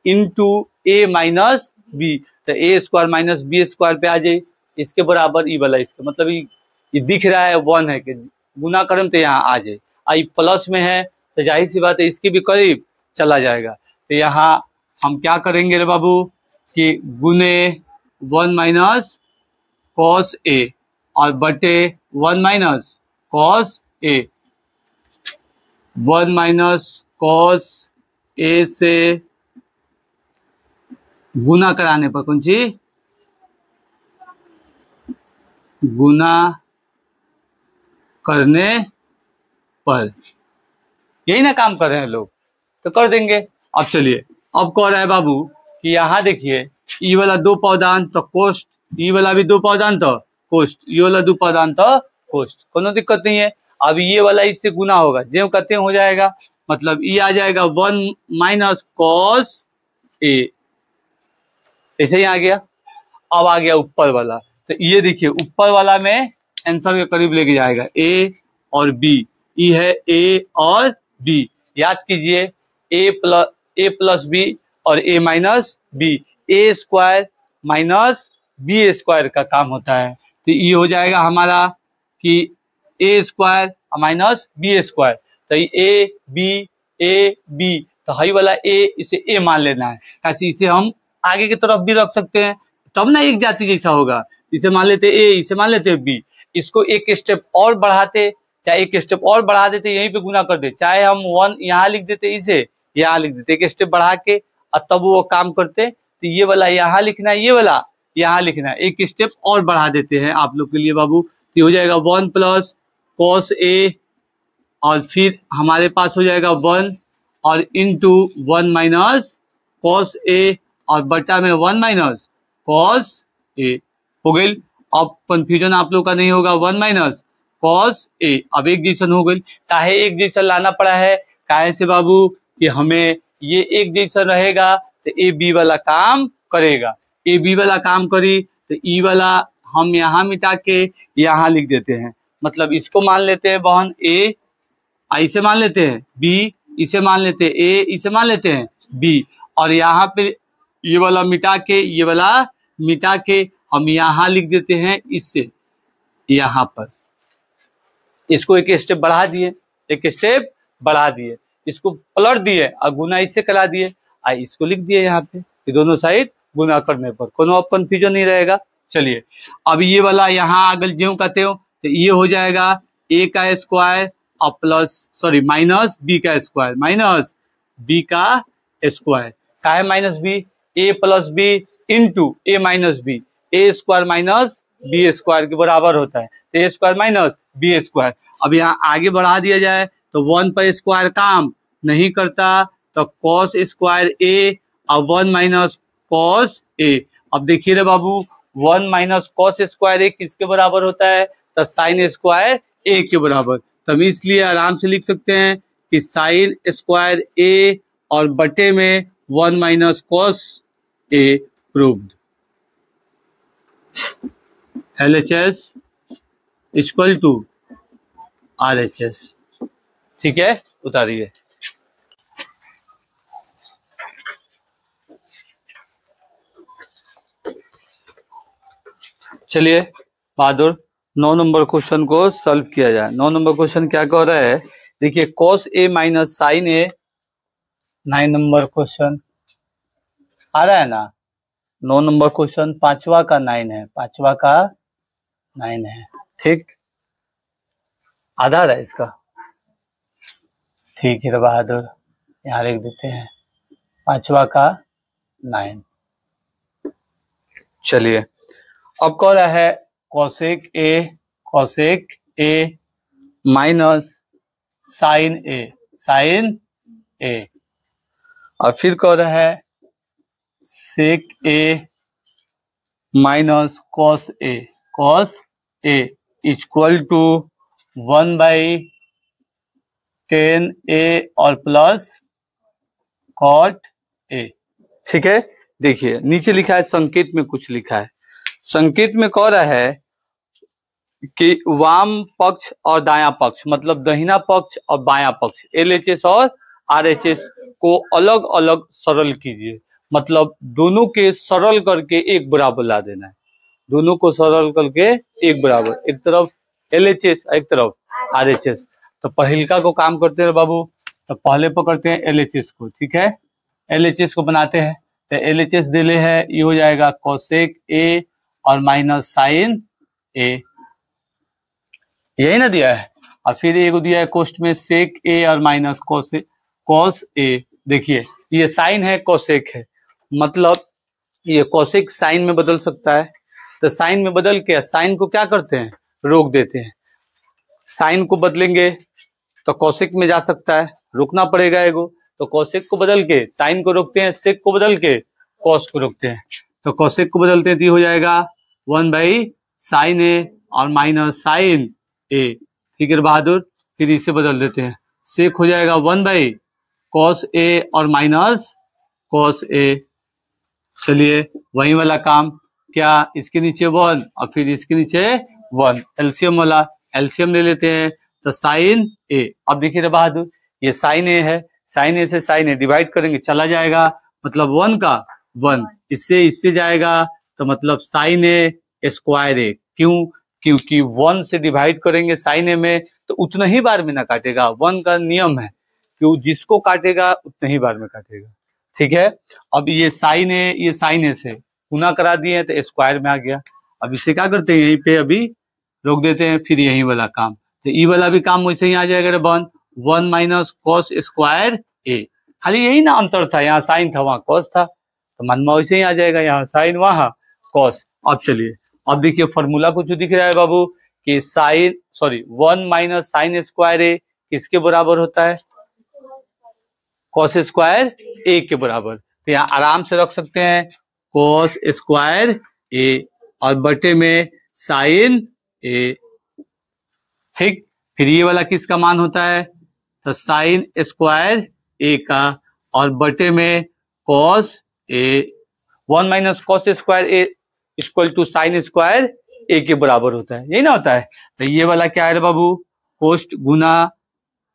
Speaker 1: into a minus B, तो a square minus B square पे आ जाए, इसके बराबर ई वाला, इसका मतलब ये दिख रहा है 1 है कि गुना करें तो यहाँ आ जाए, आई प्लस में है तो जाहिर सी बात है इसके भी करीब चला जाएगा। तो यहाँ हम क्या करेंगे रे बाबू कि गुने 1 माइनस कॉस ए और बटे 1 minus cos A, 1 minus cos ए से गुना कराने पर कौन सी, गुना करने पर, यही ना काम कर रहे हैं लोग, तो कर देंगे। अब चलिए अब कह रहा है बाबू कि यहाँ देखिए ई वाला 2 पौधान तो कोष्ट, ई वाला भी 2 पौधान तो कोष्ट, ये वाला 2 पौधान तो कोष्ट, कोनो दिक्कत नहीं है। अब ये वाला इससे गुना होगा, ज्यों का त्यों हो जाएगा, मतलब ये आ जाएगा 1 माइनस कॉस ए, ऐसे ही आ गया। अब आ गया ऊपर वाला, तो ये देखिए ऊपर वाला में आंसर के करीब लेके जाएगा ए और बी, ई है ए और बी, याद कीजिए ए प्लस बी और ए माइनस बी, ए स्क्वायर माइनस बी स्क्वायर का काम होता है, तो ये हो जाएगा हमारा कि ए स्क्वायर माइनस बी स्क्वायर, तो ए बी तो हाई वाला ए, इसे ए मान लेना है, कैसे इसे हम आगे की तरफ भी रख सकते हैं तब ना एक जाति जैसा होगा, इसे मान लेते ए, इसे मान लेते बी, इसको एक स्टेप और बढ़ाते, चाहे एक स्टेप और बढ़ा देते यहीं पे गुना कर दे, चाहे हम 1 यहाँ लिख देते इसे यहाँ लिख देते, एक स्टेप बढ़ा के, और तब वो काम करते। तो ये वाला यहाँ लिखना है, ये वाला यहाँ लिखना है, एक स्टेप और बढ़ा देते हैं आप लोग के लिए बाबू। तो हो जाएगा 1 प्लस cos A, और फिर हमारे पास हो जाएगा 1 और इंटू 1 माइनस cos A, और बटा में 1 माइनस cos A हो गई। अब कंफ्यूजन आप लोग का नहीं होगा, 1 माइनस cos A अब एक जैसन हो गई। काहे एक जैसन लाना पड़ा है, काहे से बाबू कि हमें ये एक जैसन रहेगा तो ए बी वाला काम करेगा, ए बी वाला काम करी तो ई वाला हम यहाँ मिटा के यहाँ लिख देते हैं। मतलब इसको मान लेते हैं बहन ए, इसे मान लेते हैं बी, इसे मान लेते हैं ए, इसे मान लेते हैं बी, और यहाँ पे ये वाला मिटा के, ये वाला मिटा के हम यहाँ लिख देते हैं इससे यहाँ पर। इसको एक स्टेप बढ़ा दिए, एक स्टेप बढ़ा दिए, इसको पलट दिए और गुना इससे करा दिए, इसको लिख दिए यहाँ पे, ये दोनों साइड गुना करने पर कोनो कंफ्यूजन नहीं रहेगा। चलिए अब ये वाला यहाँ आगे ज्यों कहते हो तो ये हो जाएगा a का स्क्वायर और प्लस सॉरी माइनस b का स्क्वायर, माइनस b का स्क्वायर। का है minus b, a plus b into a minus b, a square minus b square के बराबर होता है, तो a square minus b square. अब यहाँ आगे बढ़ा दिया जाए तो 1 पर स्क्वायर काम नहीं करता, तो cos स्क्वायर a और 1 माइनस cos a। अब देखिए रे बाबू 1 माइनस cos स्क्वायर a किसके बराबर होता है, तो साइन स्क्वायर a के बराबर। तो हम इसलिए आराम से लिख सकते हैं कि साइन स्क्वायर a और बटे में 1 minus cos a proved. LHS equal to RHS, ठीक है, उतारिए। चलिए बहादुर 9 नंबर क्वेश्चन को सॉल्व किया जाए। 9 नंबर क्वेश्चन क्या कह रहा है, देखिए cos A minus sine A। 9 number question आ रहा है ना, 9 नंबर क्वेश्चन 5वां का 9 है, 5वां का 9 है, ठीक, आधा है इसका, ठीक है बहादुर, यहाँ लिख देते हैं 5वां का 9। चलिए अब कह रहा है cosec A minus sine A, और फिर कह रहा है sec A minus cos A equal to 1/10 A और प्लस कॉट ए, ठीक है। देखिए नीचे लिखा है, संकेत में कुछ लिखा है, संकेत में कह रहा है कि वाम पक्ष और दायां पक्ष, मतलब दहिना पक्ष और बायां पक्ष LHS और RHS को अलग अलग सरल कीजिए। मतलब दोनों के सरल करके एक बराबर ला देना है, दोनों को सरल करके एक बराबर, एक तरफ LHS एक तरफ RHS। तो पहिलका को काम करते हैं बाबू, तो पहले पकड़ते हैं LHS को, ठीक है, LHS को बनाते हैं। तो LHS दिले है, ये हो जाएगा कोसेक ए और माइनस साइन ए, यही ना दिया है, और फिर एक दिया है कोष्ट में सेक ए और माइनस कॉस ए। देखिए ये साइन है, कोसेक है, मतलब ये कोसेक साइन में बदल सकता है, तो साइन में बदल के साइन को क्या करते हैं, रोक देते हैं। साइन को बदलेंगे तो कोसेक में जा सकता है, रोकना पड़ेगा एगो, तो कोसेक को बदल के साइन को रोकते हैं, सेक को बदल के कॉस को रोकते हैं। तो कोसेक को बदलते हैं तो हो जाएगा 1/sin ए और माइनस साइन ए, ठीक है बहादुर। फिर इसे बदल देते हैं, सेक हो जाएगा 1/cos ए और माइनस cos ए। चलिए वही वाला काम, क्या इसके नीचे 1 और फिर इसके नीचे 1, एलसीएम वाला, एलसीएम ले लेते हैं, तो साइन ए। अब देखिए बहादुर ये साइन ए है, साइन ए से साइन ए डिवाइड करेंगे चला जाएगा, मतलब 1 का 1, इससे जाएगा, तो मतलब साइन ए स्क्वायर ए। क्यों, क्योंकि 1 से डिवाइड करेंगे साइन ए में तो उतना ही बार में ना काटेगा, 1 का नियम है कि जिसको काटेगा उतना ही बार में काटेगा, ठीक है। अब ये साइन ए, ये साइन ए से गुना करा दिए तो स्क्वायर में आ गया। अब इसे क्या करते हैं, यहीं पे अभी रोक देते हैं, फिर यही वाला काम, तो ई वाला भी काम वैसे ही आ जाएगा 1 माइनस कॉस स्क्वायर ए। खाली यही ना अंतर था, यहाँ साइन था वहां कॉस था, तो मन में वैसे ही आ जाएगा, यहाँ साइन वहां कॉस। अब चलिए अब देखिए फॉर्मूला कुछ दिख रहा है बाबू कि साइन 1 माइनस साइन स्क्वायर ए किसके बराबर होता है, कॉस स्क्वायर ए के बराबर। तो यहाँ आराम से रख सकते हैं कॉस स्क्वायर ए और बटे में साइन ए, ठीक। फिर ये वाला किसका मान होता है, तो साइन स्क्वायर ए का और बटे में cos A, 1 minus cos square A equal to sine square A के बराबर होता है, यही ना होता है। तो ये वाला क्या है बाबू, कोष्ट गुना,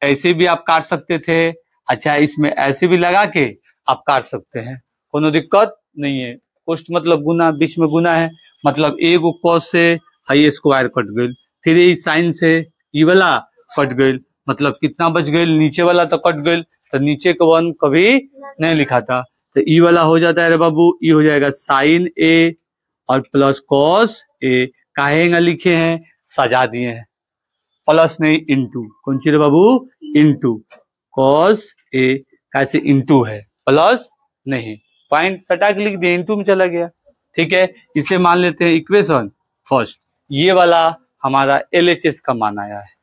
Speaker 1: ऐसे भी आप काट सकते थे, अच्छा इसमें ऐसे भी लगा के आप काट सकते हैं, कोनो दिक्कत नहीं है। कोष्ट मतलब गुना, बीच में गुना है, मतलब ए को कॉस से हाई स्क्वायर कट गई, फिर ये साइन से ये वाला कट गई, मतलब कितना बच गई, नीचे वाला तो कट गई, तो नीचे का 1 कभी नहीं लिखा था, तो ई वाला हो जाता है रे बाबू, ई हो जाएगा साइन ए और प्लस कॉस ए, काहे ना लिखे हैं, सजा दिए हैं, प्लस नहीं इंटू, कौन सी रे बाबू, इंटू कॉस ए, कैसे इंटू है, प्लस नहीं, पॉइंट सटा के लिख दिए, इंटू में चला गया, ठीक है। इसे मान लेते हैं इक्वेशन फर्स्ट, ये वाला हमारा LHS का मान आया है,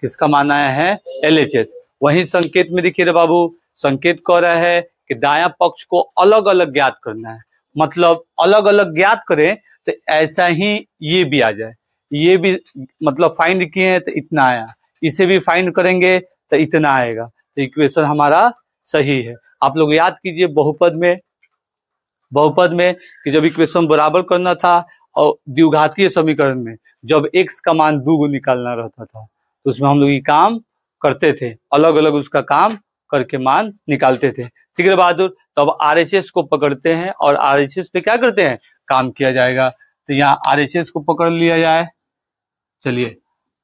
Speaker 1: किसका मान आया है, LHS। वही संकेत में देखिए रे बाबू, संकेत कह रहा है कि दायां पक्ष को अलग अलग ज्ञात करना है, मतलब अलग अलग ज्ञात करें तो ऐसा ही ये भी आ जाए, ये भी मतलब फाइंड किए हैं तो इतना आया, इसे भी फाइंड करेंगे तो इतना आएगा, तो इक्वेशन हमारा सही है। आप लोग याद कीजिए बहुपद में कि जब इक्वेशन बराबर करना था और द्विघातीय समीकरण में जब x का मान 2 को निकालना रहता था, तो उसमें हम लोग ये काम करते थे, अलग अलग उसका काम करके मान निकालते थे, ठीक है बहादुर। तो अब RHS को पकड़ते हैं और RHS पे क्या करते हैं, काम किया जाएगा। तो यहाँ RHS को पकड़ लिया जाए, चलिए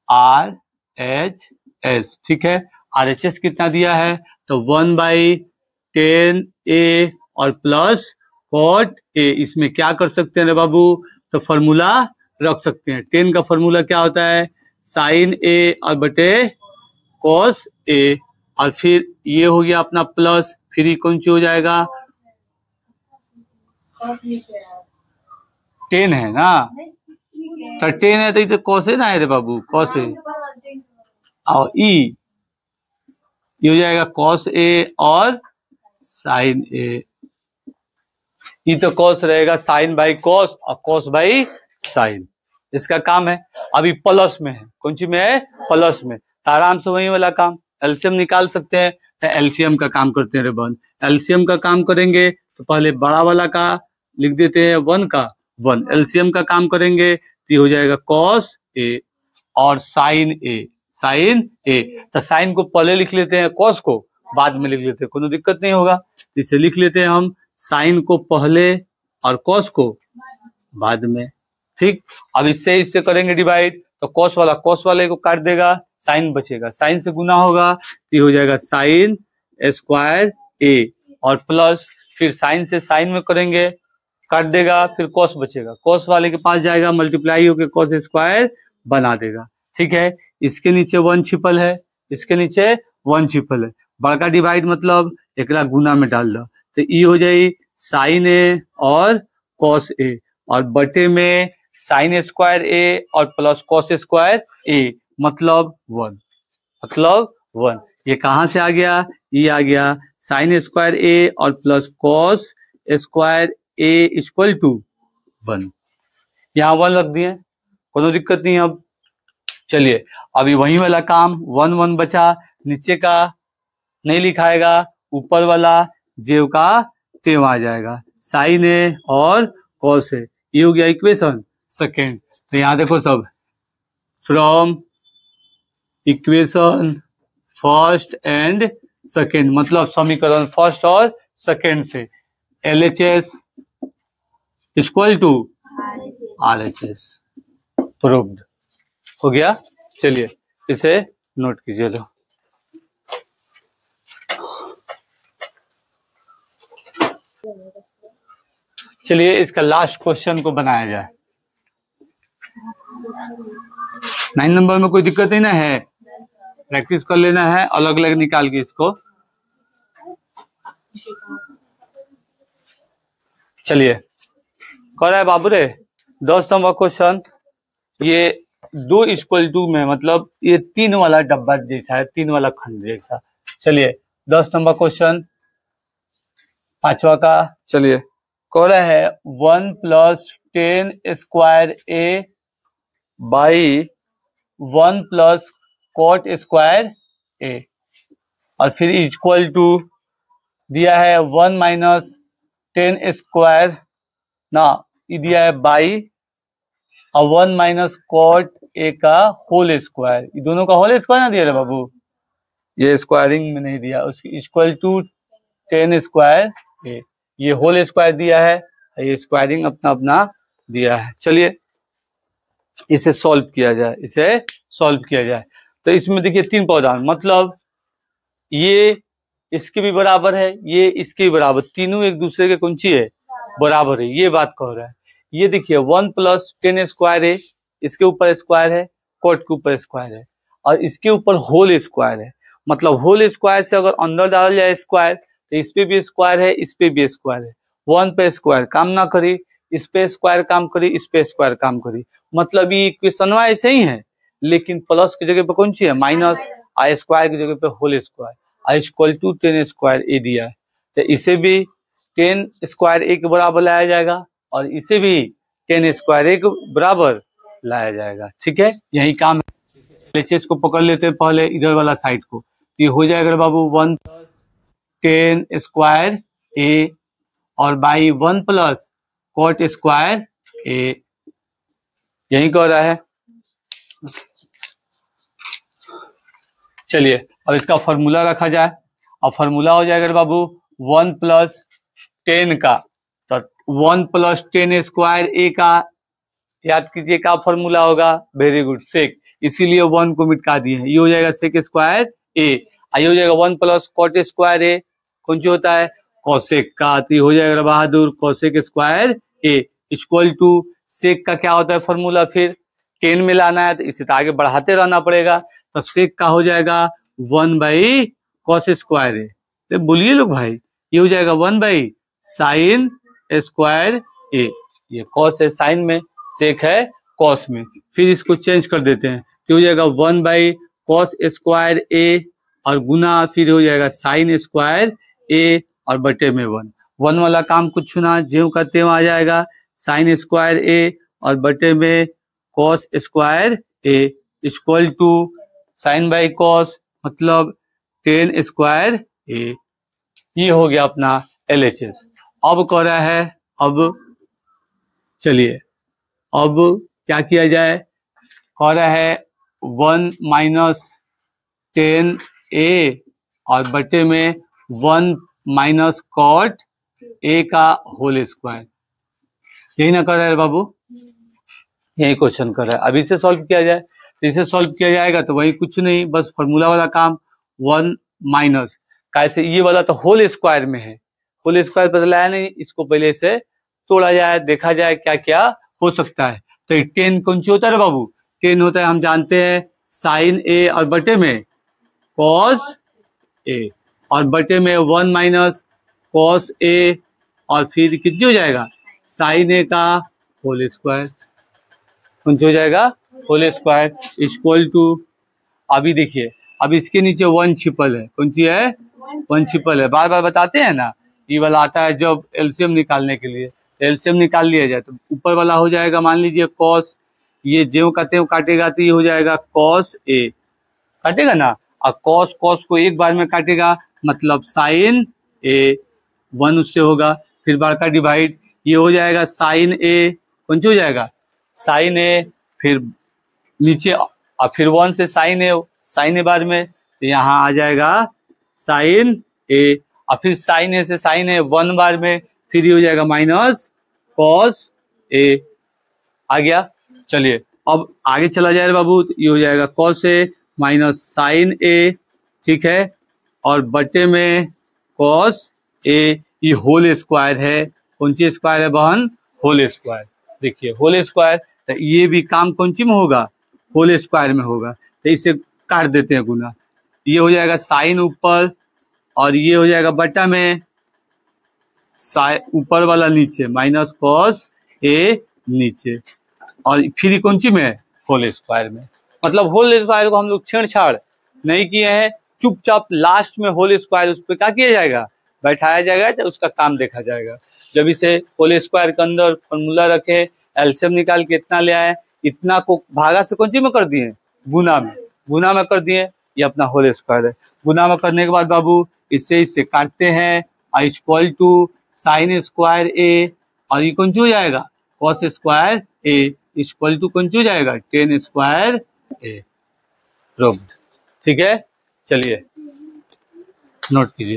Speaker 1: RHS, ठीक है। RHS कितना दिया है, तो 1/10A और प्लस कॉट ए, इसमें क्या कर सकते हैं रे बाबू, तो फॉर्मूला रख सकते हैं। 10 का फॉर्मूला क्या होता है, साइन ए और बटे कॉस ए, और फिर ये हो गया अपना प्लस, फिर ये कौन सी हो जाएगा, 10 है ना, तो 10 है तो कॉस है ना है रे बाबू, कॉस है, और ई ये हो जाएगा कॉस ए और साइन ए, ये तो कॉस रहेगा, साइन बाई कॉस और कॉस बाई साइन, इसका काम है। अभी प्लस में है, कौन सी में है, प्लस में, तो आराम से वही वाला काम एलसीएम निकाल सकते हैं, तो एलसीएम का काम करते हैं रे बन, एलसीएम का काम करेंगे तो पहले बड़ा वाला का लिख देते हैं 1 का 1, एलसीएम का काम करेंगे तो ये हो जाएगा कॉस ए और साइन ए, तो साइन को पहले लिख लेते हैं, कॉस को बाद में लिख लेते हैं, कोई दिक्कत नहीं होगा। इसे लिख लेते हैं हम, साइन को पहले और कॉस को बाद में, ठीक। अब इससे करेंगे डिवाइड, तो कॉस वाले को काट देगा, साइन बचेगा, साइन से गुना होगा, ये हो जाएगा साइन स्क्वायर ए और प्लस, फिर साइन से साइन में करेंगे, काट देगा, फिर कॉस बचेगा, कॉस वाले के पास जाएगा, मल्टीप्लाई होकर कॉस स्क्वायर बना देगा, ठीक है। इसके नीचे 1 छिपल है, इसके नीचे 1 छिपल है, बड़का डिवाइड मतलब एक गुना में डाल दो, तो ये हो जाए साइन ए और कॉस ए और बटे में साइन स्क्वायर ए और प्लस कॉस स्क्वायर ए, मतलब 1, ये कहां से आ गया, ये आ गया साइन स्क्वायर ए और plus cos square A equal to 1, यहाँ 1 रख दिए, कोई दिक्कत नहीं। अब चलिए अभी वही वाला काम 1 बचा, नीचे का नहीं लिखाएगा, ऊपर वाला जेव का तेव आ जाएगा, साइन ए और कॉस ए, ये हो गया इक्वेशन सेकेंड। तो यहाँ देखो सब, from equation first and second, मतलब समीकरण फर्स्ट और सेकेंड से LHS equal to RHS proved हो गया। चलिए इसे नोट कीजिए लो। चलिए इसका लास्ट क्वेश्चन को बनाया जाए। 9 नंबर में कोई दिक्कत नहीं ना है, प्रैक्टिस कर लेना है, अलग अलग निकाल के इसको। चलिए कह रहा है बाबू रे 10 नंबर क्वेश्चन, ये 2 इक्वल टू में मतलब ये 3 वाला डब्बा जैसा है, 3 वाला खंड जैसा। चलिए 10 नंबर क्वेश्चन 5वां का। चलिए कह रहा है 1 + 10 square A by 1 + cot square A, और फिर इक्वल टू दिया है 1 - 10 स्क्वायर ना, ये दिया है बाई और 1 - cot ए का होल स्क्वायर, ये दोनों का होल स्क्वायर ना दिया है बाबू, ये स्क्वायरिंग में नहीं दिया, उसकी इक्वल टू 10 स्क्वायर ए, ये होल स्क्वायर दिया है, ये स्क्वायरिंग अपना अपना दिया है। चलिए इसे सॉल्व किया जाए, इसे सॉल्व किया जाए। तो इसमें देखिए 3 पौधान, मतलब ये इसके भी बराबर है, ये इसके भी बराबर, तीनों एक दूसरे के कौन सी है, बराबर है, ये बात कह रहा है। ये देखिए 1 + 10 स्क्वायर है, इसके ऊपर स्क्वायर है, कोट के ऊपर स्क्वायर है, और इसके ऊपर होल स्क्वायर है, मतलब होल स्क्वायर से अगर अंदर डाल जाए स्क्वायर तो इस पे भी स्क्वायर है, इस पे भी स्क्वायर है। 1 पे स्क्वायर काम ना करी, इस पे स्क्वायर काम करी, इस पे स्क्वायर काम करी, मतलब ये इक्वेशन ऐसे ही है, लेकिन प्लस की जगह पे कौन सी है, माइनस, आ स्क्वायर की जगह पे whole square, I equal to 10 square A दिया है। तो इसे भी 10 स्क्वायर ए के बराबर लाया जाएगा, और इसे भी 10 स्क्वायर ए के बराबर लाया जाएगा। ठीक है, यही काम है। LHS को पकड़ लेते हैं पहले इधर वाला साइड को, ये हो जाएगा बाबू 1 + 10 स्क्वायर ए और बाई 1 + cot स्क्वायर ए, यही कह रहा है। चलिए अब इसका फॉर्मूला रखा जाए, और फॉर्मूला हो जाएगा बाबू 1 + 10 का, तो 1 + 10 स्क्वायर ए का याद कीजिए क्या फॉर्मूला होगा, वेरी गुड, सेक, इसीलिए 1 को मिटा दिए हैं, ये हो जाएगा सेक स्क्वायर ए, ये हो जाएगा 1 + cot स्क्वायर ए, कौन सी होता है, कोसेक का, तो हो जाएगा बहादुर cosec square A equal to sec का क्या होता है फॉर्मूला, फिर 10 में लाना है तो इसे तो आगे बढ़ाते रहना पड़ेगा, तो सेक का हो जाएगा 1/cos स्क्वायर ए, तो बोलिए लोग भाई, ये हो जाएगा 1/sin स्क्वायर ए, ये कॉस है साइन में, सेक है कॉस में, फिर इसको चेंज कर देते हैं, तो हो जाएगा 1/cos स्क्वायर ए और गुना फिर हो जाएगा साइन स्क्वायर ए और बटे में 1 वाला काम कुछ ना ज्यों का त्यों आ जाएगा, साइन स्क्वायर ए और बटे में cos square A equal to sine by cos मतलब 10 स्क्वायर ए, ये हो गया अपना LHS। अब कह रहा है, अब चलिए अब क्या किया जाए, कह रहा है 1 - 10 ए और बटे में 1 - cot ए का होल स्क्वायर, यही ना कर रहा है बाबू, यही क्वेश्चन कर रहा है। अब इसे सॉल्व किया जाए, तो इसे सॉल्व किया जाएगा तो वही कुछ नहीं, बस फॉर्मूला वाला काम, 1 माइनस कैसे, ये वाला तो होल स्क्वायर में है, होल स्क्वायर पता लाया नहीं, इसको पहले से तोड़ा जाए, देखा जाए क्या क्या हो सकता है। तो 10 कौन सी होता है बाबू, 10 होता है, हम जानते हैं साइन ए और बटे में कॉस ए और बटे में 1 - cos ए और फिर कितनी हो जाएगा साइन ए का होल स्क्वायर, कौन सी हो जाएगा होल स्क्वायर इक्वल टू, अभी देखिए अब इसके नीचे 1 छिपल है, कौन सी है 1 छिपल है, बार बार बताते हैं ना, ये वाला आता है जब एलसीएम निकालने के लिए, एलसीएम निकाल लिया जाए तो ऊपर वाला हो जाएगा मान लीजिए कॉस, ये ज्यों का त्यों काटेगा तो ये हो जाएगा कॉस ए, काटेगा ना, और कॉस कॉस को एक बार में काटेगा मतलब साइन ए, 1 उससे होगा, फिर बार का डिवाइड, ये हो जाएगा साइन ए, कौन सी हो जाएगा साइन ए, फिर नीचे और फिर 1 से साइन ए बार में, तो यहाँ आ जाएगा साइन ए, और फिर साइन ए से साइन ए 1 बार में, फिर ये हो जाएगा माइनस कॉस ए, आ गया। चलिए अब आगे चला जाए बाबू, तो ये हो जाएगा कॉस ए माइनस साइन ए, ठीक है, और बटे में कॉस ए, ये होल स्क्वायर है, कौन सी स्क्वायर है बहन, होल स्क्वायर, देखिए होल स्क्वायर, तो ये भी काम कौन सी में होगा, होल स्क्वायर में होगा, तो इसे काट देते हैं गुना, ये हो जाएगा साइन ऊपर और ये हो जाएगा बटा में ऊपर वाला नीचे, माइनस कॉस ए नीचे, और फिर कौन सी में है, होल स्क्वायर में। मतलब होल स्क्वायर को हम लोग छेड़छाड़ नहीं किए हैं, चुपचाप लास्ट में होल स्क्वायर उस पर क्या किया जाएगा, बैठाया जाएगा, तो उसका काम देखा जाएगा। जब इसे होल स्क्वायर के अंदर फॉर्मूला रखे, एलसीएम निकाल के इतना ले आए, इतना को भागा से कौन सी में कर दिए, गुना में कर दिए, ये अपना होल स्क्वायर है। गुना में करने के बाद बाबू इससे काटते हैं, equal to sine square A, और ये कौन सी हो जाएगा, cos square A, equal to कौन सी हो जाएगा, टेन स्क्वायर ए। ठीक है, चलिए नोट कीजिए।